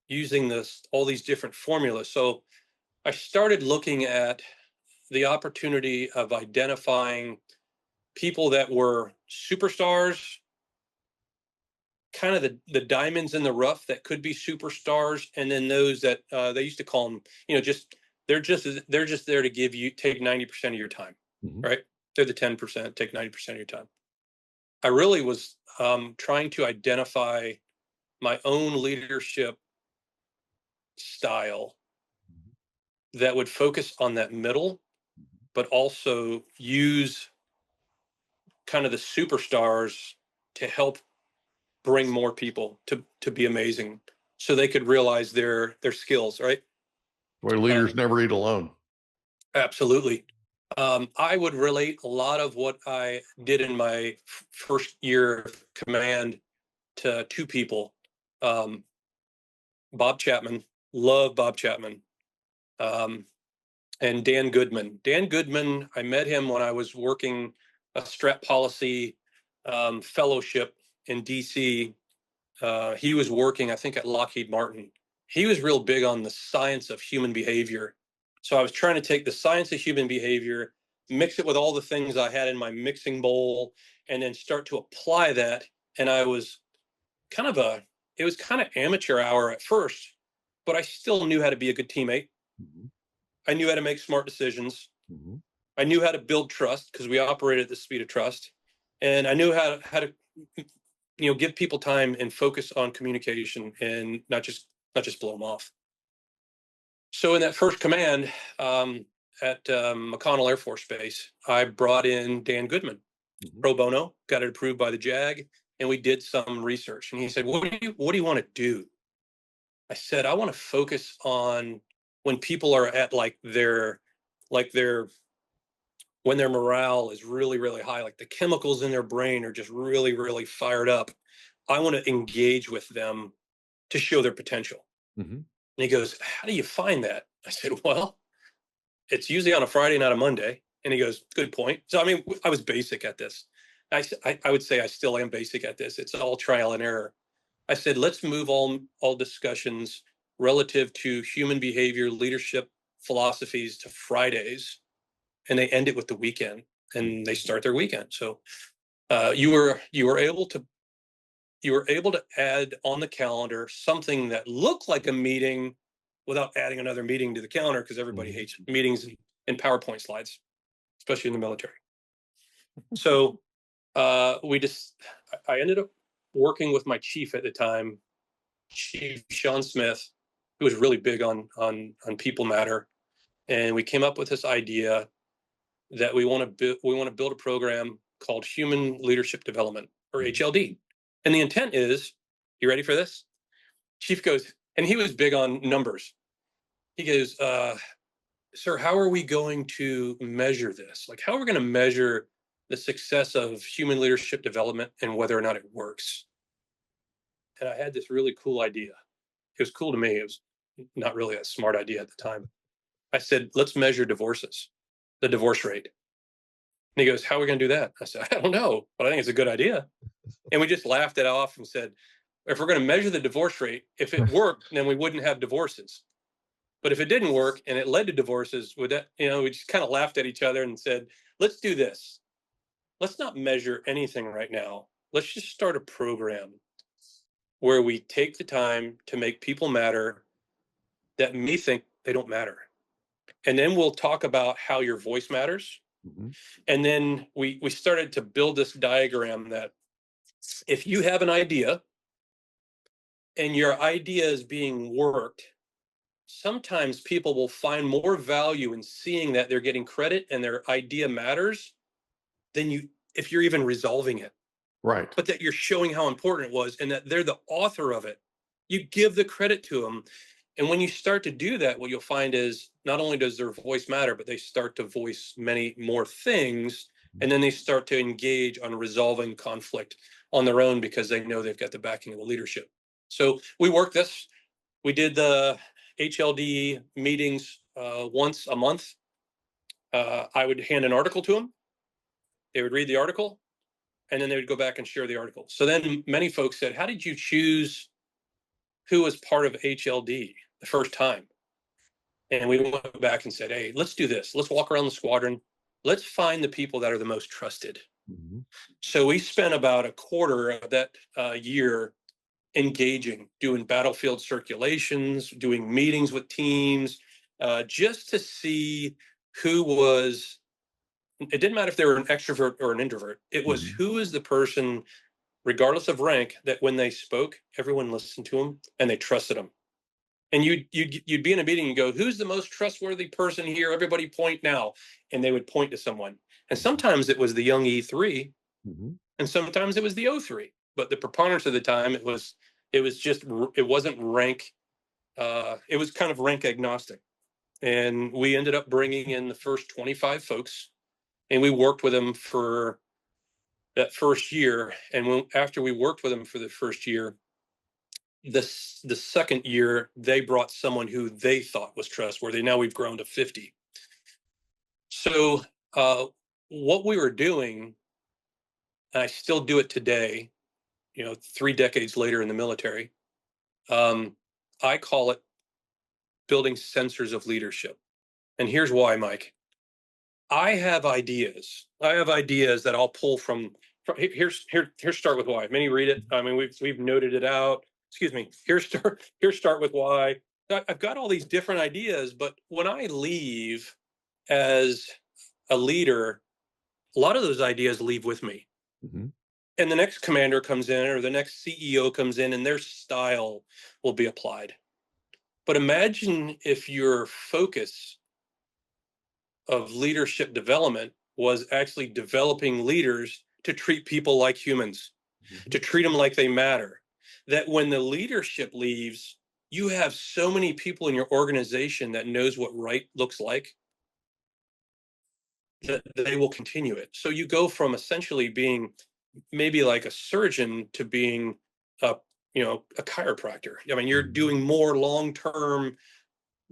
using this, all these different formulas. So I started looking at the opportunity of identifying people that were superstars, kind of the diamonds in the rough that could be superstars, and then those that they used to call them, just they're just there to take 90% of your time, Mhm. right? They're the 10%, take 90% of your time. I really was trying to identify my own leadership style that would focus on that middle, but also use kind of the superstars to help bring more people to be amazing, so they could realize their skills, right? Where leaders never eat alone. Absolutely. I would relate a lot of what I did in my first year of command to two people. Bob Chapman, love Bob Chapman, and Dan Goodman. Dan Goodman, I met him when I was working a strat policy fellowship in DC. He was working, I think, at Lockheed Martin. He was real big on the science of human behavior. So I was trying to take the science of human behavior, mix it with all the things I had in my mixing bowl, and then start to apply that. And I was it was kind of amateur hour at first, but I still knew how to be a good teammate. Mhm. I knew how to make smart decisions. Mhm. I knew how to build trust because we operated at the speed of trust. And I knew how to give people time and focus on communication and not just blow them off. So in that first command at McConnell Air Force Base, I brought in Dan Goodman, Mhm. pro bono, got it approved by the JAG, and we did some research. And he said, what do you want to do? I said, I want to focus on when people are at like their when their morale is really, really high, like the chemicals in their brain are just really, really fired up. I want to engage with them to show their potential. Mhm. And he goes, how do you find that? I said, well, it's usually on a Friday, not a Monday. And he goes, good point. So, I mean, I was basic at this. I would say I still am basic at this. It's all trial and error. I said, let's move all discussions relative to human behavior, leadership philosophies to Fridays, and they end it with the weekend, and they start their weekend. So you were able to add on the calendar something that looked like a meeting without adding another meeting to the calendar, because everybody hates meetings and PowerPoint slides, especially in the military. So I ended up working with my chief at the time, Chief Sean Smith, who was really big on people matter, and we came up with this idea that we want to build a program called Human Leadership Development, or HLD. And the intent is, you ready for this? Chief goes, and he was big on numbers. He goes, sir, how are we going to measure this? Like, how are we going to measure the success of human leadership development and whether or not it works? And I had this really cool idea. It was cool to me. It was not really a smart idea at the time. I said, let's measure divorces, the divorce rate. And he goes, how are we going to do that? I said, I don't know, but I think it's a good idea. And we just laughed it off and said, if we're going to measure the divorce rate, if it worked, then we wouldn't have divorces. But if it didn't work and it led to divorces, we just kind of laughed at each other and said, let's do this. Let's not measure anything right now. Let's just start a program where we take the time to make people matter that may think they don't matter. And then we'll talk about how your voice matters. Mhm. And then we started to build this diagram that if you have an idea and your idea is being worked, sometimes people will find more value in seeing that they're getting credit and their idea matters than if you're even resolving it. Right. But that you're showing how important it was and that they're the author of it. You give the credit to them. And when you start to do that, what you'll find is not only does their voice matter, but they start to voice many more things. And then they start to engage on resolving conflict on their own because they know they've got the backing of the leadership. So we worked this. We did the HLD meetings once a month. I would hand an article to them. They would read the article, and then they would go back and share the article. So then many folks said, how did you choose who was part of HLD the first time? And we went back and said, hey, let's do this. Let's walk around the squadron. Let's find the people that are the most trusted. Mm-hmm. So we spent about a quarter of that year engaging, doing battlefield circulations, doing meetings with teams, just to see who was, it didn't matter if they were an extrovert or an introvert. It was who is the person, regardless of rank, that when they spoke, everyone listened to them and they trusted them. And you'd be in a meeting and go, who's the most trustworthy person here? Everybody point now. And they would point to someone. And sometimes it was the young E3, and sometimes it was the O3. But the preponderance of the time, it wasn't rank. It was kind of rank agnostic. And we ended up bringing in the first 25 folks, and we worked with them for that first year. And after we worked with them for the first year, the second year, they brought someone who they thought was trustworthy. Now we've grown to 50. So what we were doing, and I still do it today, 3 decades later in the military, I call it building sensors of leadership. And here's why, Mike. I have ideas that I'll pull from here. Start with why. Many read it. I mean, we've noted it out. Excuse me. Here start with why. I've got all these different ideas, but when I leave as a leader, a lot of those ideas leave with me. And the next commander comes in, or the next CEO comes in, and their style will be applied. But imagine if your focus of leadership development was actually developing leaders to treat people like humans, to treat them like they matter. That when the leadership leaves, you have so many people in your organization that knows what right looks like, that they will continue it. So you go from essentially being maybe like a surgeon to being a chiropractor. I mean, you're doing more long-term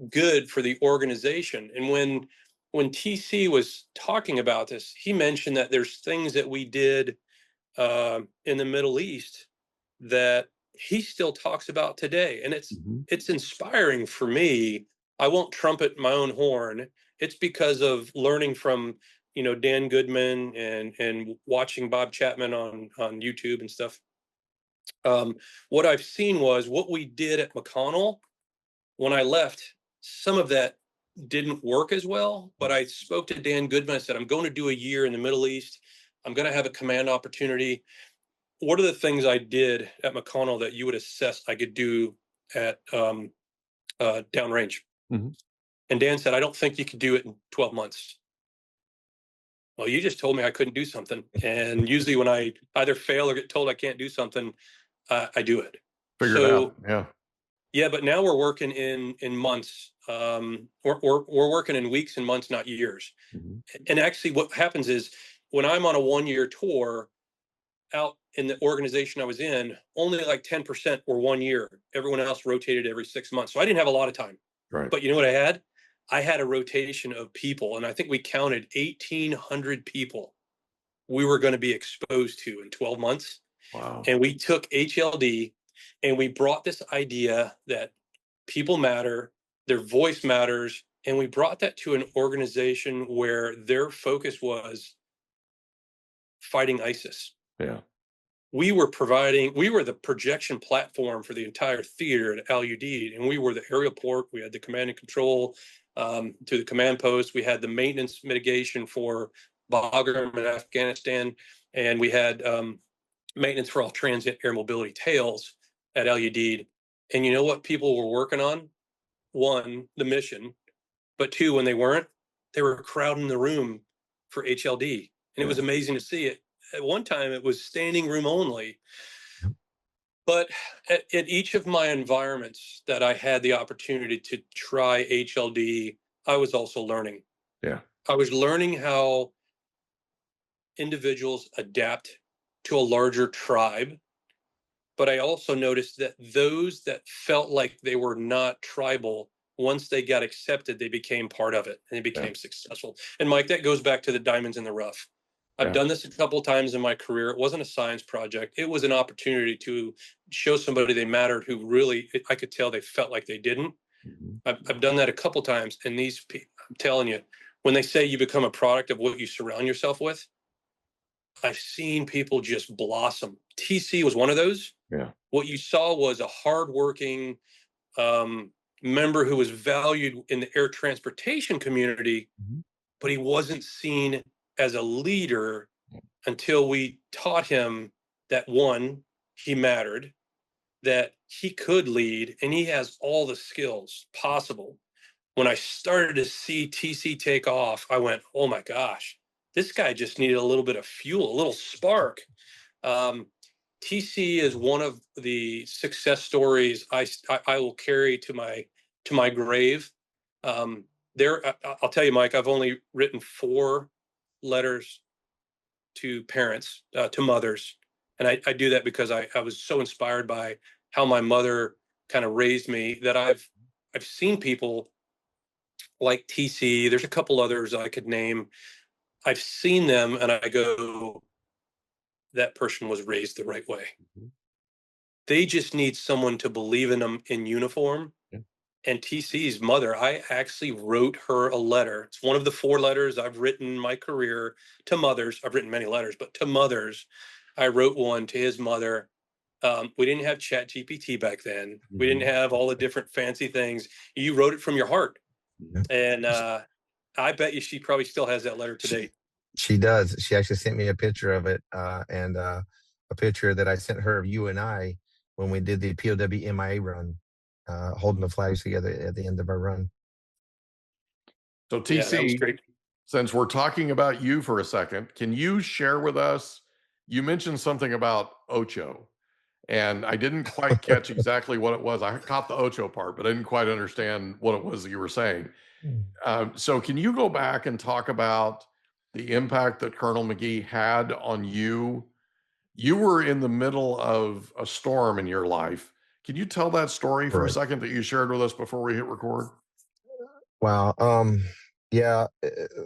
good for the organization. And when TC was talking about this, he mentioned that there's things that we did in the Middle East that he still talks about today. And it's inspiring for me. I won't trumpet my own horn. It's because of learning from, Dan Goodman and watching Bob Chapman on YouTube and stuff. What I've seen was what we did at McConnell. When I left, some of that didn't work as well, but I spoke to Dan Goodman. I said, I'm going to do a year in the Middle East. I'm going to have a command opportunity. What are the things I did at McConnell that you would assess I could do at downrange? And Dan said, I don't think you could do it in 12 months. Well, you just told me I couldn't do something. And usually when I either fail or get told I can't do something, I do it. Figure it out. Yeah. Yeah, but now we're working in months. We're working in weeks and months, not years. And actually what happens is when I'm on a 1-year tour out in the organization I was in, only like 10% were 1 year. Everyone else rotated every 6 months. So I didn't have a lot of time. Right. But you know what I had? I had a rotation of people, and I think we counted 1,800 people we were going to be exposed to in 12 months. Wow. And we took HLD and we brought this idea that people matter, their voice matters, and we brought that to an organization where their focus was fighting ISIS. Yeah. We were the projection platform for the entire theater at LUD, and we were the aerial port. We had the command and control to the command post. We had the maintenance mitigation for Bagram in Afghanistan, and we had maintenance for all transient air mobility tails at LUD. And you know what people were working on? One, the mission, but two, when they weren't, they were crowding the room for HLD. And it was amazing to see it. At one time, it was standing room only. But at each of my environments that I had the opportunity to try HLD, I was also learning. Yeah. I was learning how individuals adapt to a larger tribe. But I also noticed that those that felt like they were not tribal, once they got accepted, they became part of it and they became successful. And Mike, that goes back to the diamonds in the rough. I've done this a couple of times in my career. It wasn't a science project. It was an opportunity to show somebody they mattered who really, I could tell they felt like they didn't. I've done that a couple of times. And these people, I'm telling you, when they say you become a product of what you surround yourself with, I've seen people just blossom. TC was one of those. Yeah. What you saw was a hardworking member who was valued in the air transportation community, but he wasn't seen as a leader until we taught him that, one, he mattered, that he could lead, and he has all the skills possible. When I started to see TC take off, I went, oh my gosh, this guy just needed a little bit of fuel, a little spark. TC is one of the success stories I will carry to my grave. I'll tell you, Mike, I've only written 4 letters to parents, to mothers, and I do that because I was so inspired by how my mother kind of raised me, that I've seen people like TC. There's a couple others I could name. I've seen them and I go, that person was raised the right way. They just need someone to believe in them in uniform. And TC's mother, I actually wrote her a letter. It's one of the 4 letters I've written in my career to mothers. I've written many letters, but to mothers, I wrote one to his mother. We didn't have Chat GPT back then. We didn't have all the different fancy things. You wrote it from your heart. And I bet you she probably still has that letter today. She does. She actually sent me a picture of it, and a picture that I sent her of you and I when we did the POW MIA run, holding the flags together at the end of our run. So TC, since we're talking about you for a second, can you share with us, you mentioned something about Ocho, and I didn't quite catch exactly what it was. I caught the Ocho part, but I didn't quite understand what it was that you were saying. So can you go back and talk about the impact that Colonel Magee had on you? You were in the middle of a storm in your life. Can you tell that story for a second that you shared with us before we hit record? Wow. Yeah.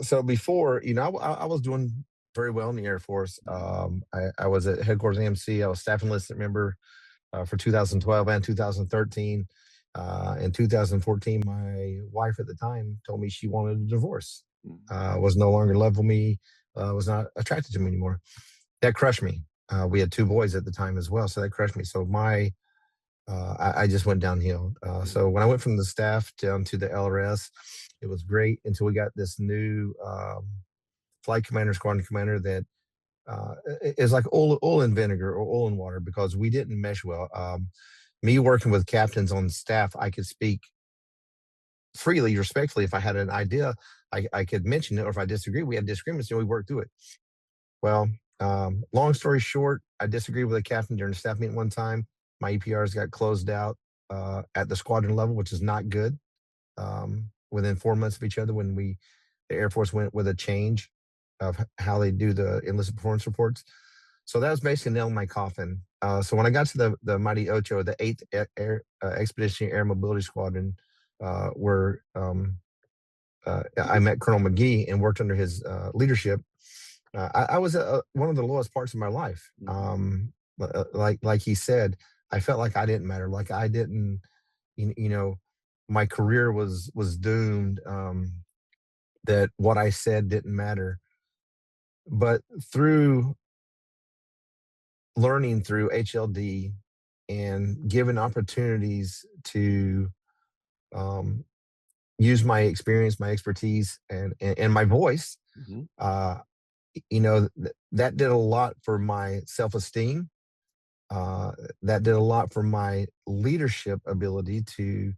So before, I was doing very well in the Air Force. I was at headquarters AMC. I was staff enlisted member for 2012 and 2013. In 2014, my wife at the time told me she wanted a divorce. Was no longer in love with me, was not attracted to me anymore. That crushed me. We had 2 boys at the time as well, so that crushed me. So I just went downhill. So when I went from the staff down to the LRS, it was great until we got this new flight commander, squadron commander that is like oil and vinegar or oil and water, because we didn't mesh well. Me working with captains on staff, I could speak freely, respectfully. If I had an idea, I could mention it, or if I disagree, we had disagreements and we worked through it. Well, long story short, I disagreed with a captain during a staff meeting one time. My EPRs got closed out at the squadron level, which is not good. Within 4 months of each other, when the Air Force went with a change of how they do the enlisted performance reports. So that was basically nail in my coffin. So when I got to the mighty Ocho, the 8th Expeditionary Air Mobility Squadron, where I met Colonel Magee and worked under his leadership, I was at one of the lowest parts of my life. Like he said, I felt like I didn't matter, like I didn't, my career was doomed, that what I said didn't matter. But through learning through HLD and given opportunities to use my experience, my expertise, and my voice, that did a lot for my self-esteem. That did a lot for my leadership ability to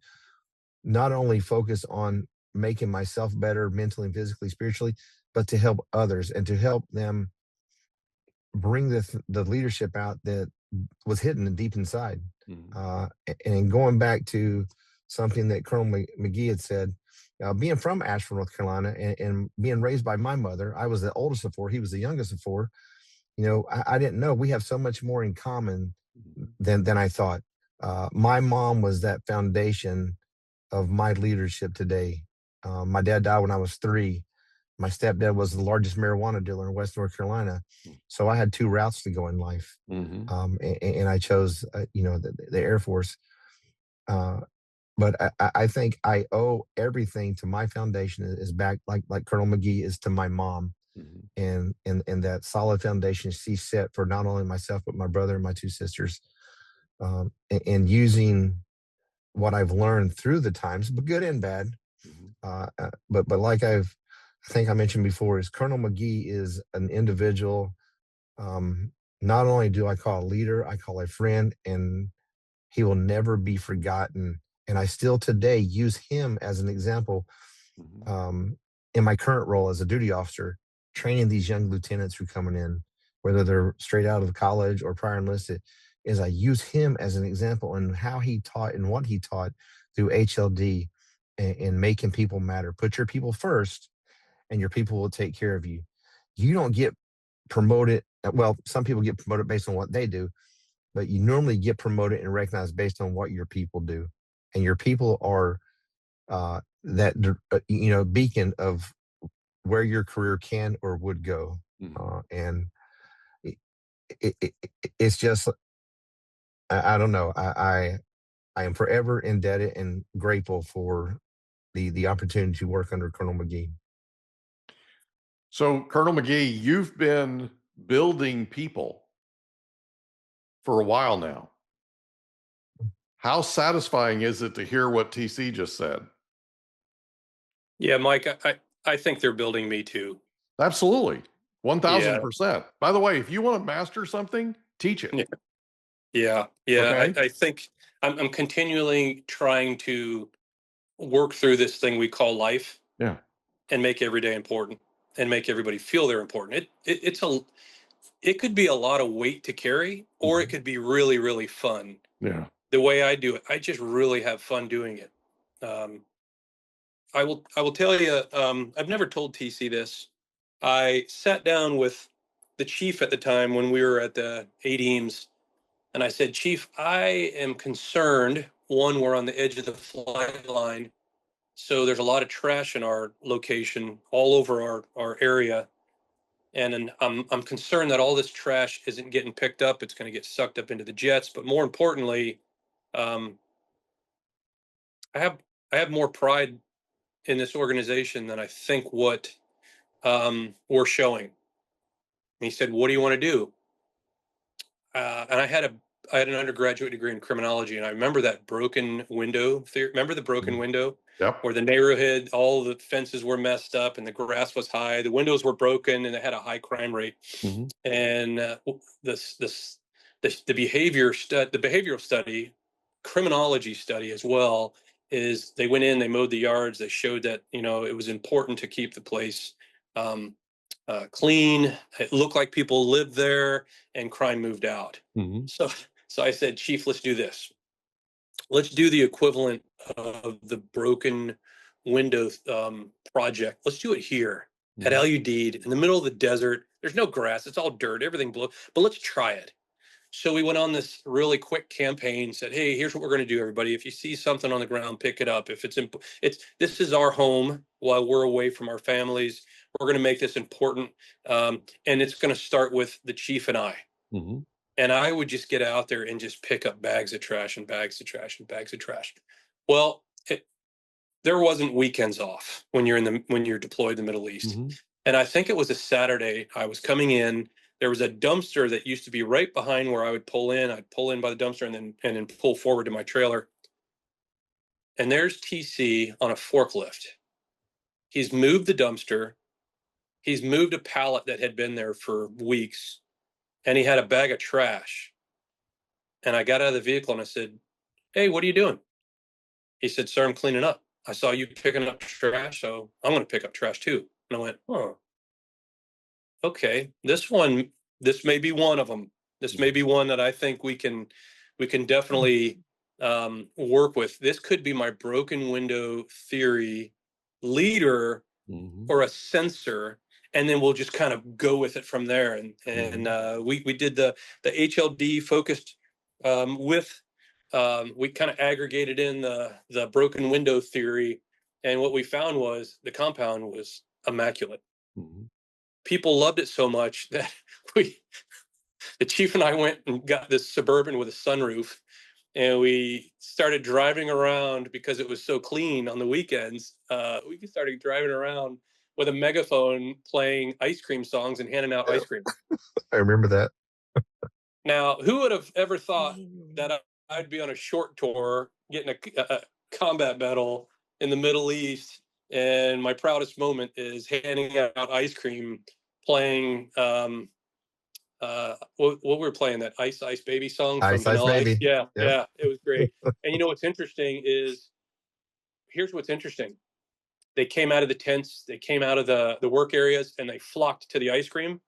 not only focus on making myself better mentally and physically, spiritually, but to help others and to help them bring the leadership out that was hidden deep inside. Mhm. And going back to something that Colonel Magee had said, being from Asheville, North Carolina, and being raised by my mother, I was the oldest of four. He was the youngest of four. I didn't know we have so much more in common than I thought. My mom was that foundation of my leadership today. My dad died when I was 3. My stepdad was the largest marijuana dealer in West North Carolina. So I had 2 routes to go in life. Mhm. And I chose, the Air Force. But I think I owe everything to my foundation is back, like Colonel Magee is to my mom. Mhm. And that solid foundation she set for not only myself, but my brother and my 2 sisters. And using what I've learned through the times, but good and bad. Mhm. But like I think I mentioned before, is Colonel Magee is an individual. Not only do I call a leader, I call a friend, and he will never be forgotten. And I still today use him as an example Mhm. in my current role as a duty officer, training these young lieutenants who are coming in, whether they're straight out of college or prior enlisted, is I use him as an example in how he taught and what he taught through HLD and making people matter. Put your people first, and your people will take care of you. You don't get promoted. Well, some people get promoted based on what they do, but you normally get promoted and recognized based on what your people do. And your people are beacon of where your career can or would go. Mhm. And it, it, it's just, I don't know. I am forever indebted and grateful for the opportunity to work under Colonel Magee. So, Colonel Magee, you've been building people for a while now. How satisfying is it to hear what TC just said? Yeah, Mike, I think they're building me too. Absolutely. Yeah. 1000%. By the way, if you want to master something, teach it. Yeah. Okay. I think I'm continually trying to work through this thing we call life Yeah. and make every day important and make everybody feel they're important. It could be a lot of weight to carry, or it Mhm. could be really, really fun. Yeah. The way I do it, I just really have fun doing it. Um, I will tell you, I've never told TC this. I sat down with the chief at the time when we were at the ADEAMS, and I said, Chief, I am concerned. One, we're on the edge of the flight line, so there's a lot of trash in our location, all over our area. And I'm concerned that all this trash isn't getting picked up. It's going to get sucked up into the jets. But more importantly, um, I have I have more pride in this organization than I think what we're showing. And he said, "What do you want to do?" And I had an undergraduate degree in criminology, and I remember that broken window theory. Remember the broken Mhm. window, Yep. where the neighborhood, all the fences were messed up, and the grass was high, the windows were broken, and they had a high crime rate. Mhm. And the the behavioral study, criminology study as well, is they went in, they mowed the yards, they showed that it was important to keep the place um, clean. It looked like people lived there, and crime moved out. Mhm. So I said, Chief, let's do this. Let's do the equivalent of the broken window project. Let's do it here at Mhm. LUD in the middle of the desert. There's no grass. It's all dirt. Everything blew. But let's try it. So we went on this really quick campaign. Said, "Hey, here's what we're going to do, everybody. If you see something on the ground, pick it up. If it's this is our home while we're away from our families. We're going to make this important, and it's going to start with the chief and I." Mhm. And I would just get out there and just pick up bags of trash and bags of trash and bags of trash. Well, there wasn't weekends off when you're deployed in the Middle East. Mhm. And I think it was a Saturday. I was coming in. There was a dumpster that used to be right behind where I would pull in. I'd pull in by the dumpster and then pull forward to my trailer. And there's TC on a forklift. He's moved the dumpster. He's moved a pallet that had been there for weeks, and he had a bag of trash. And I got out of the vehicle and I said, "Hey, what are you doing?" He said, "Sir, I'm cleaning up. I saw you picking up trash, so I'm going to pick up trash too." And I went, "Oh, okay. this may be one of them. This may be one that I think we can definitely work with. This could be my broken window theory leader or a sensor, and then we'll just kind of go with it from there. And we did the HLD focused with we kind of aggregated in the broken window theory, and what we found was the compound was immaculate. People loved it so much that the chief and I went and got this Suburban with a sunroof, and we started driving around because it was so clean on the weekends. We started driving around with a megaphone playing ice cream songs and handing out ice cream. I remember that. Now, who would have ever thought that I'd be on a short tour getting a combat medal in the Middle East, and my proudest moment is handing out ice cream, playing what we were playing, that Ice Ice Baby song from Ice Ice Vanilla Ice. Baby. Yeah, Yep. yeah, it was great. And you know what's interesting is, here's what's interesting. They came out of the tents, they came out of the work areas, and they flocked to the ice cream.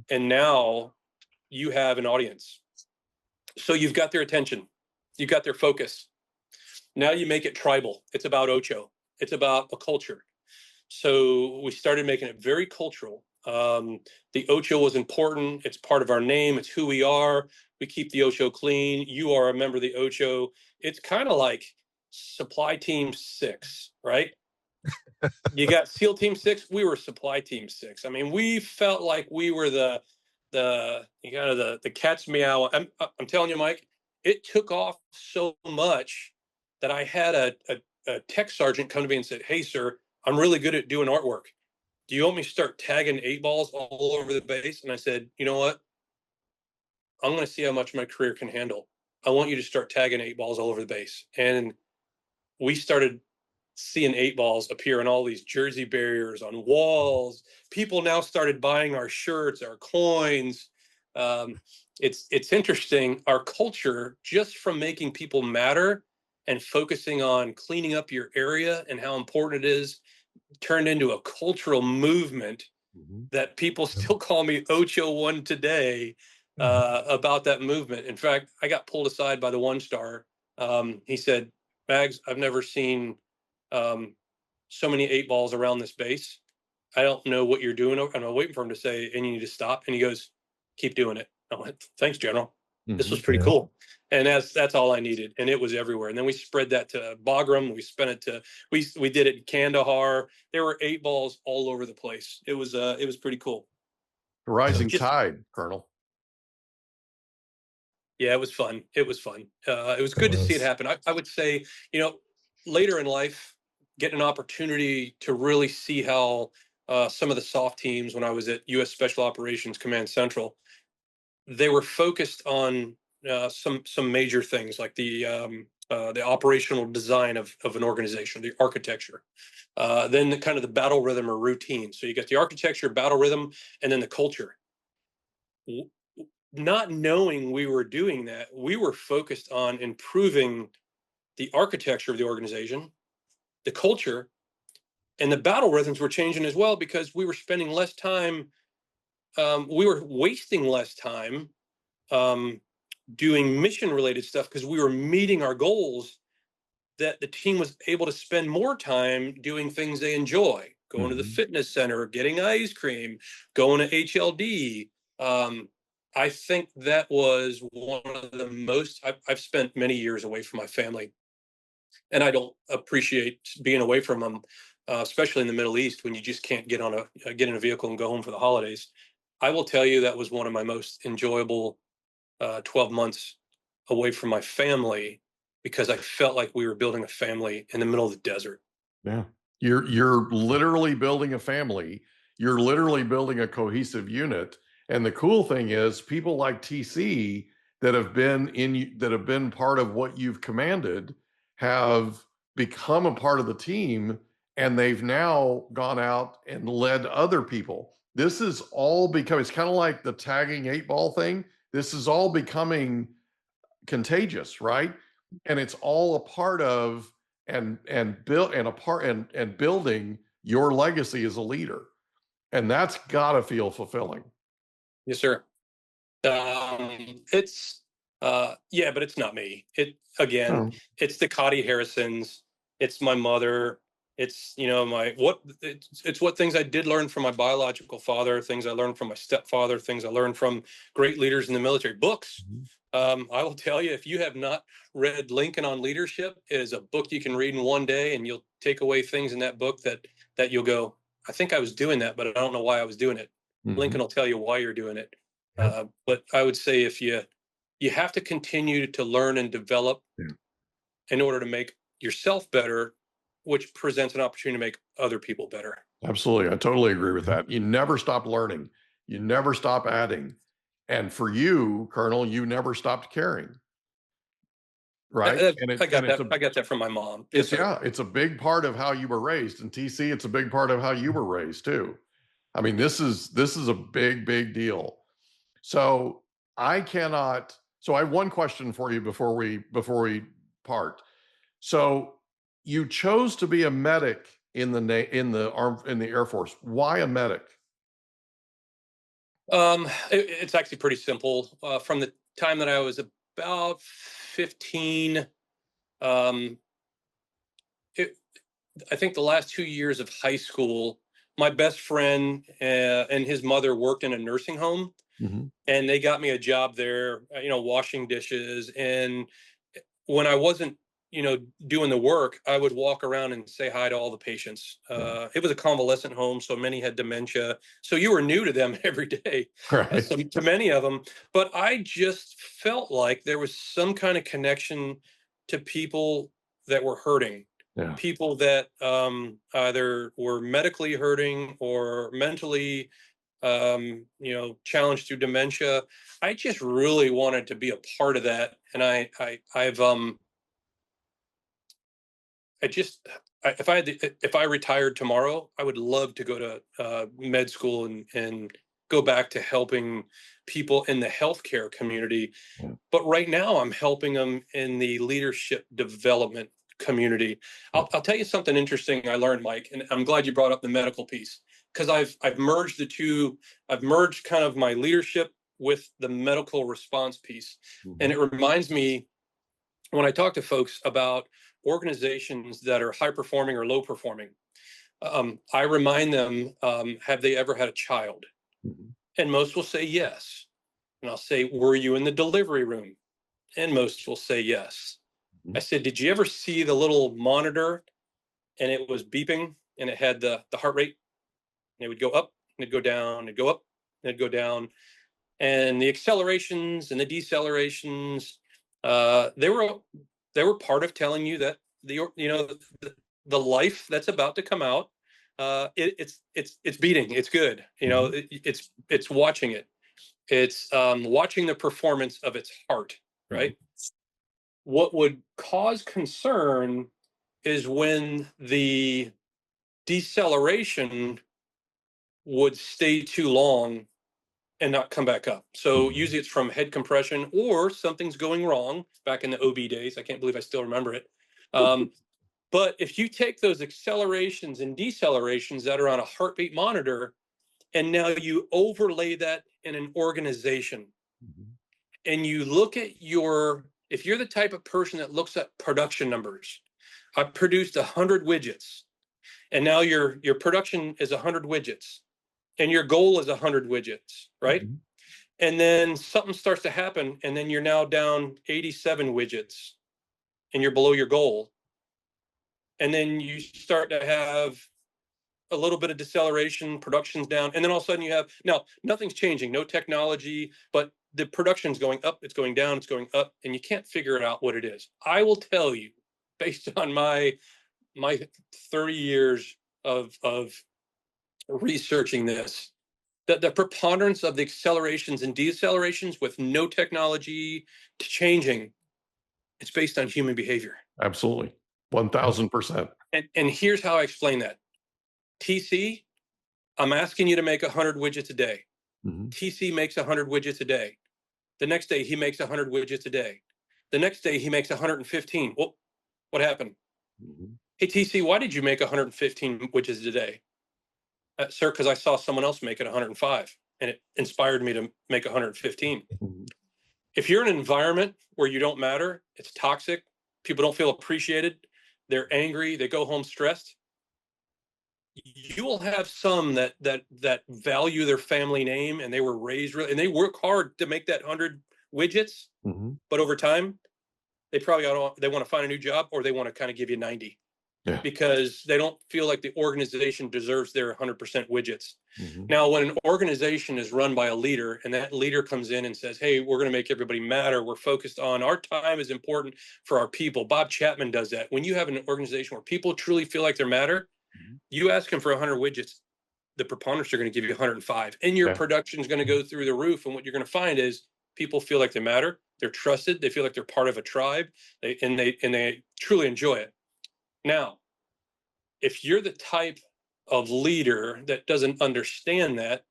And now you have an audience. So you've got their attention, you've got their focus. Now you make it tribal. It's about Ocho. It's about a culture. So we started making it very cultural. The Ocho was important. It's part of our name. It's who we are. We keep the Ocho clean. You are a member of the Ocho. It's kind of like Supply Team 6, right? You got SEAL Team 6. We were Supply Team 6. I mean, we felt like we were the cat's meow. I'm telling you, Mike, it took off so much that I had a tech sergeant come to me and said, "Hey, sir, I'm really good at doing artwork. Do you want me to start tagging 8-balls all over the base?" And I said, "You know what? I'm going to see how much my career can handle. I want you to start tagging 8-balls all over the base." And we started seeing 8-balls appear on all these jersey barriers, on walls. People now started buying our shirts, our coins. It's interesting. Our culture, just from making people matter and focusing on cleaning up your area and how important it is, turned into a cultural movement that people still call me Ocho One today about that movement. In fact, I got pulled aside by the 1-star. He said, "Mags, I've never seen so many 8-balls around this base. I don't know what you're doing." And I'm waiting for him to say, "And you need to stop." And he goes, "Keep doing it." I went, "Thanks, General. This was pretty cool." And that's all I needed. And it was everywhere. And then we spread that to Bagram. We spent it to, we did it in Kandahar. There were 8-balls all over the place. It was pretty cool. Rising tide, Colonel. Yeah, it was fun. It was fun. It was good to see it happen. I would say, later in life, getting an opportunity to really see how some of the soft teams, when I was at U.S. Special Operations Command Central, they were focused on some major things, like the operational design of an organization, the architecture, then the battle rhythm or routine. So you get the architecture, battle rhythm, and then the culture. Not knowing we were doing that, we were focused on improving the architecture of the organization, the culture, and the battle rhythms were changing as well, because we were spending less time, we were wasting less time doing mission related stuff, because we were meeting our goals, that the team was able to spend more time doing things they enjoy, going to the fitness center, getting ice cream, going to HLD. I think that was one of the most, I've spent many years away from my family, and I don't appreciate being away from them, especially in the Middle East, when you just can't get in a vehicle and go home for the holidays. I will tell you, that was one of my most enjoyable 12 months away from my family, because I felt like we were building a family in the middle of the desert. Yeah. You're literally building a family. You're literally building a cohesive unit. And the cool thing is, people like TC that have been part of what you've commanded have become a part of the team, and they've now gone out and led other people. This is all becoming, it's kind of like the tagging 8-ball thing. This is all becoming contagious, right? And it's all a part of and building your legacy as a leader. And that's gotta feel fulfilling. Yes, sir. It's yeah, but it's not me. It again, Oh, it's the Cotty Harrisons. It's my mother. It's it's what things I did learn from my biological father, things I learned from my stepfather, things I learned from great leaders in the military. Books. I will tell you, if you have not read Lincoln on Leadership, it is a book you can read in one day, and you'll take away things in that book that you'll go, I think I was doing that, but I don't know why I was doing it. Lincoln will tell you why you're doing it. But I would say if you have to continue to learn and develop in order to make yourself better, which presents an opportunity to make other people better. absolutely. I totally agree with that. You never stop learning. You never stop adding. And for you, Colonel, you never stopped caring. Right. And I got that from my mom. It's a big part of how you were raised. And TC, it's a big part of how you were raised too. I mean, this is a big, big deal. So I have one question for you before we part. So you chose to be a medic in the Air Force. Why a medic? It's actually pretty simple. From the time that I was about 15, I think the last 2 years of high school, my best friend and his mother worked in a nursing home, and they got me a job there, washing dishes. And when I wasn't, doing the work, I would walk around and say hi to all the patients. It was a convalescent home, so many had dementia. So you were new to them every day, Right. to many of them. But I just felt like there was some kind of connection to people that were hurting. Yeah. People that either were medically hurting or mentally challenged through dementia. I just really wanted to be a part of that. And if I retired tomorrow, I would love to go to med school and go back to helping people in the healthcare community. Yeah. But right now I'm helping them in the leadership development community. I'll tell you something interesting I learned, Mike, and I'm glad you brought up the medical piece, because I've merged the two. I've merged kind of my leadership with the medical response piece. And it reminds me, when I talk to folks about organizations that are high performing or low performing, I remind them, have they ever had a child? And most will say yes. And I'll say, were you in the delivery room? And most will say yes. I said, did you ever see the little monitor and it was beeping and it had the heart rate? And it would go up and it'd go down, it'd go up and it'd go down. And the accelerations and the decelerations, they were part of telling you that the life that's about to come out, it's beating, it's good. It's watching it. It's watching the performance of its heart, right? What would cause concern is when the deceleration would stay too long and not come back up. So usually it's from head compression or something's going wrong. Back in the OB days, I can't believe I still remember it. But if you take those accelerations and decelerations that are on a heartbeat monitor, and now you overlay that in an organization, and you look at if you're the type of person that looks at production numbers, I produced 100 widgets, and now your production is 100 widgets, and your goal is 100 widgets, right? And then something starts to happen, and then you're now down 87 widgets, and you're below your goal. And then you start to have a little bit of deceleration, production's down, and then all of a sudden now nothing's changing, no technology, but the production's going up, it's going down, it's going up, and you can't figure out what it is. I will tell you, based on my 30 years of researching this, that the preponderance of the accelerations and decelerations with no technology changing, it's based on human behavior. Absolutely. 1000%. And here's how I explain that. TC, I'm asking you to make 100 widgets a day. TC makes 100 widgets a day. The next day, he makes 100 widgets a day. The next day, he makes 115. Well, what happened? Hey, TC, why did you make 115 widgets a day? Sir, because I saw someone else make it 105. and it inspired me to make 115. Mhm. If you're in an environment where you don't matter, it's toxic, people don't feel appreciated, they're angry, they go home stressed, you will have some that value their family name and they were raised really, and they work hard to make that 100 widgets, but over time they probably they want to find a new job, or they want to kind of give you 90 because they don't feel like the organization deserves their 100% widgets. Now, when an organization is run by a leader and that leader comes in and says, hey, we're going to make everybody matter, we're focused on our time is important for our people. Bob Chapman does that. When you have an organization where people truly feel like they matter, you ask them for 100 widgets, the preponderance are going to give you 105, and your production is going to go through the roof. And what you're going to find is people feel like they matter, they're trusted, they feel like they're part of a tribe, they truly enjoy it. Now, if you're the type of leader that doesn't understand that,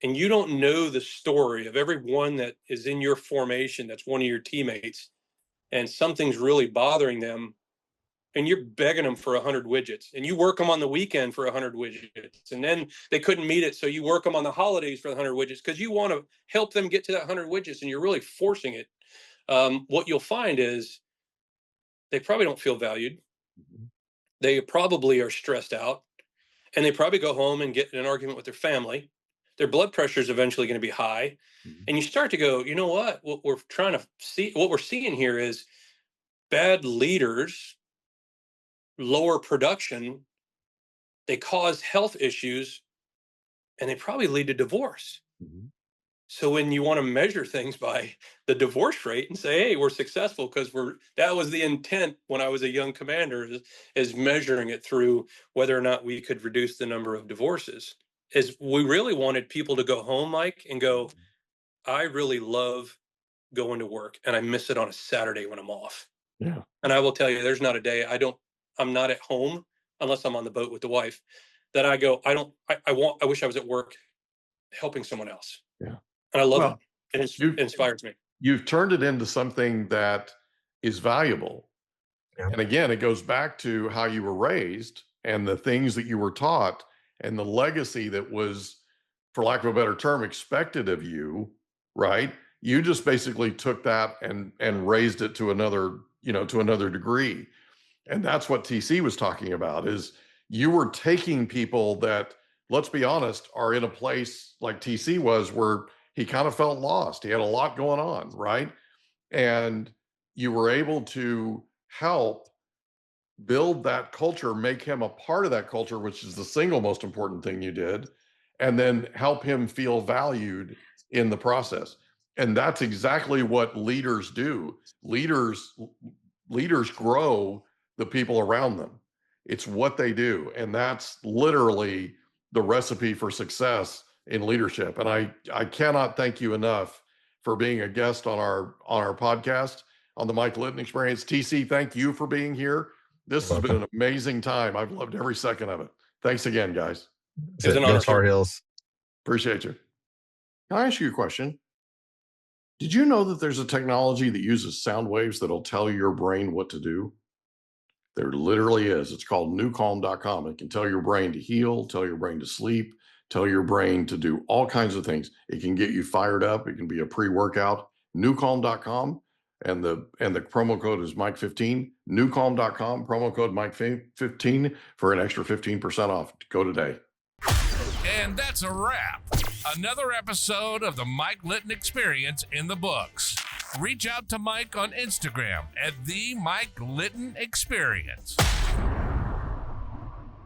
and you don't know the story of everyone that is in your formation, that's one of your teammates, and something's really bothering them, and you're begging them for 100 widgets, and you work them on the weekend for 100 widgets, and then they couldn't meet it, so you work them on the holidays for the 100 widgets because you want to help them get to that 100 widgets, and you're really forcing it. What you'll find is they probably don't feel valued. They probably are stressed out, and they probably go home and get in an argument with their family. Their blood pressure is eventually going to be high. And you start to go, you know what we're trying to see, what we're seeing here is bad leaders, lower production, they cause health issues, and they probably lead to divorce. So when you want to measure things by the divorce rate and say, hey, we're successful because that was the intent when I was a young commander, is measuring it through whether or not we could reduce the number of divorces. Is we really wanted people to go home, Mike, and go, I really love going to work, and I miss it on a Saturday when I'm off. And I will tell you, there's not a day I'm not at home unless I'm on the boat with the wife that I go, I wish I was at work helping someone else. And I love it. It inspires me. You've turned it into something that is valuable. And again, it goes back to how you were raised and the things that you were taught and the legacy that was, for lack of a better term, expected of you, right? You just basically took that and raised it to another degree. And that's what TC was talking about, is you were taking people that, let's be honest, are in a place like TC was, where he kind of felt lost. He had a lot going on, right? And you were able to help build that culture, make him a part of that culture, which is the single most important thing you did, and then help him feel valued in the process. And that's exactly what leaders do. Leaders grow the people around them. It's what they do. And that's literally the recipe for success in leadership. And I cannot thank you enough for being a guest on our podcast on the Mike Litton Experience. TC, thank you for being here. This has been an amazing time. I've loved every second of it. Thanks again, guys. It was an honor. Tar Heels. Appreciate you. Can I ask you a question? Did you know that there's a technology that uses sound waves that'll tell your brain what to do? There literally is. It's called newcalm.com. It can tell your brain to heal, tell your brain to sleep, tell your brain to do all kinds of things. It can get you fired up. It can be a pre-workout. Newcalm.com, and the promo code is Mike15. Newcalm.com, promo code Mike15 for an extra 15% off. Go today. And that's a wrap. Another episode of the Mike Litton Experience in the books. Reach out to Mike on Instagram at the Mike Litton Experience.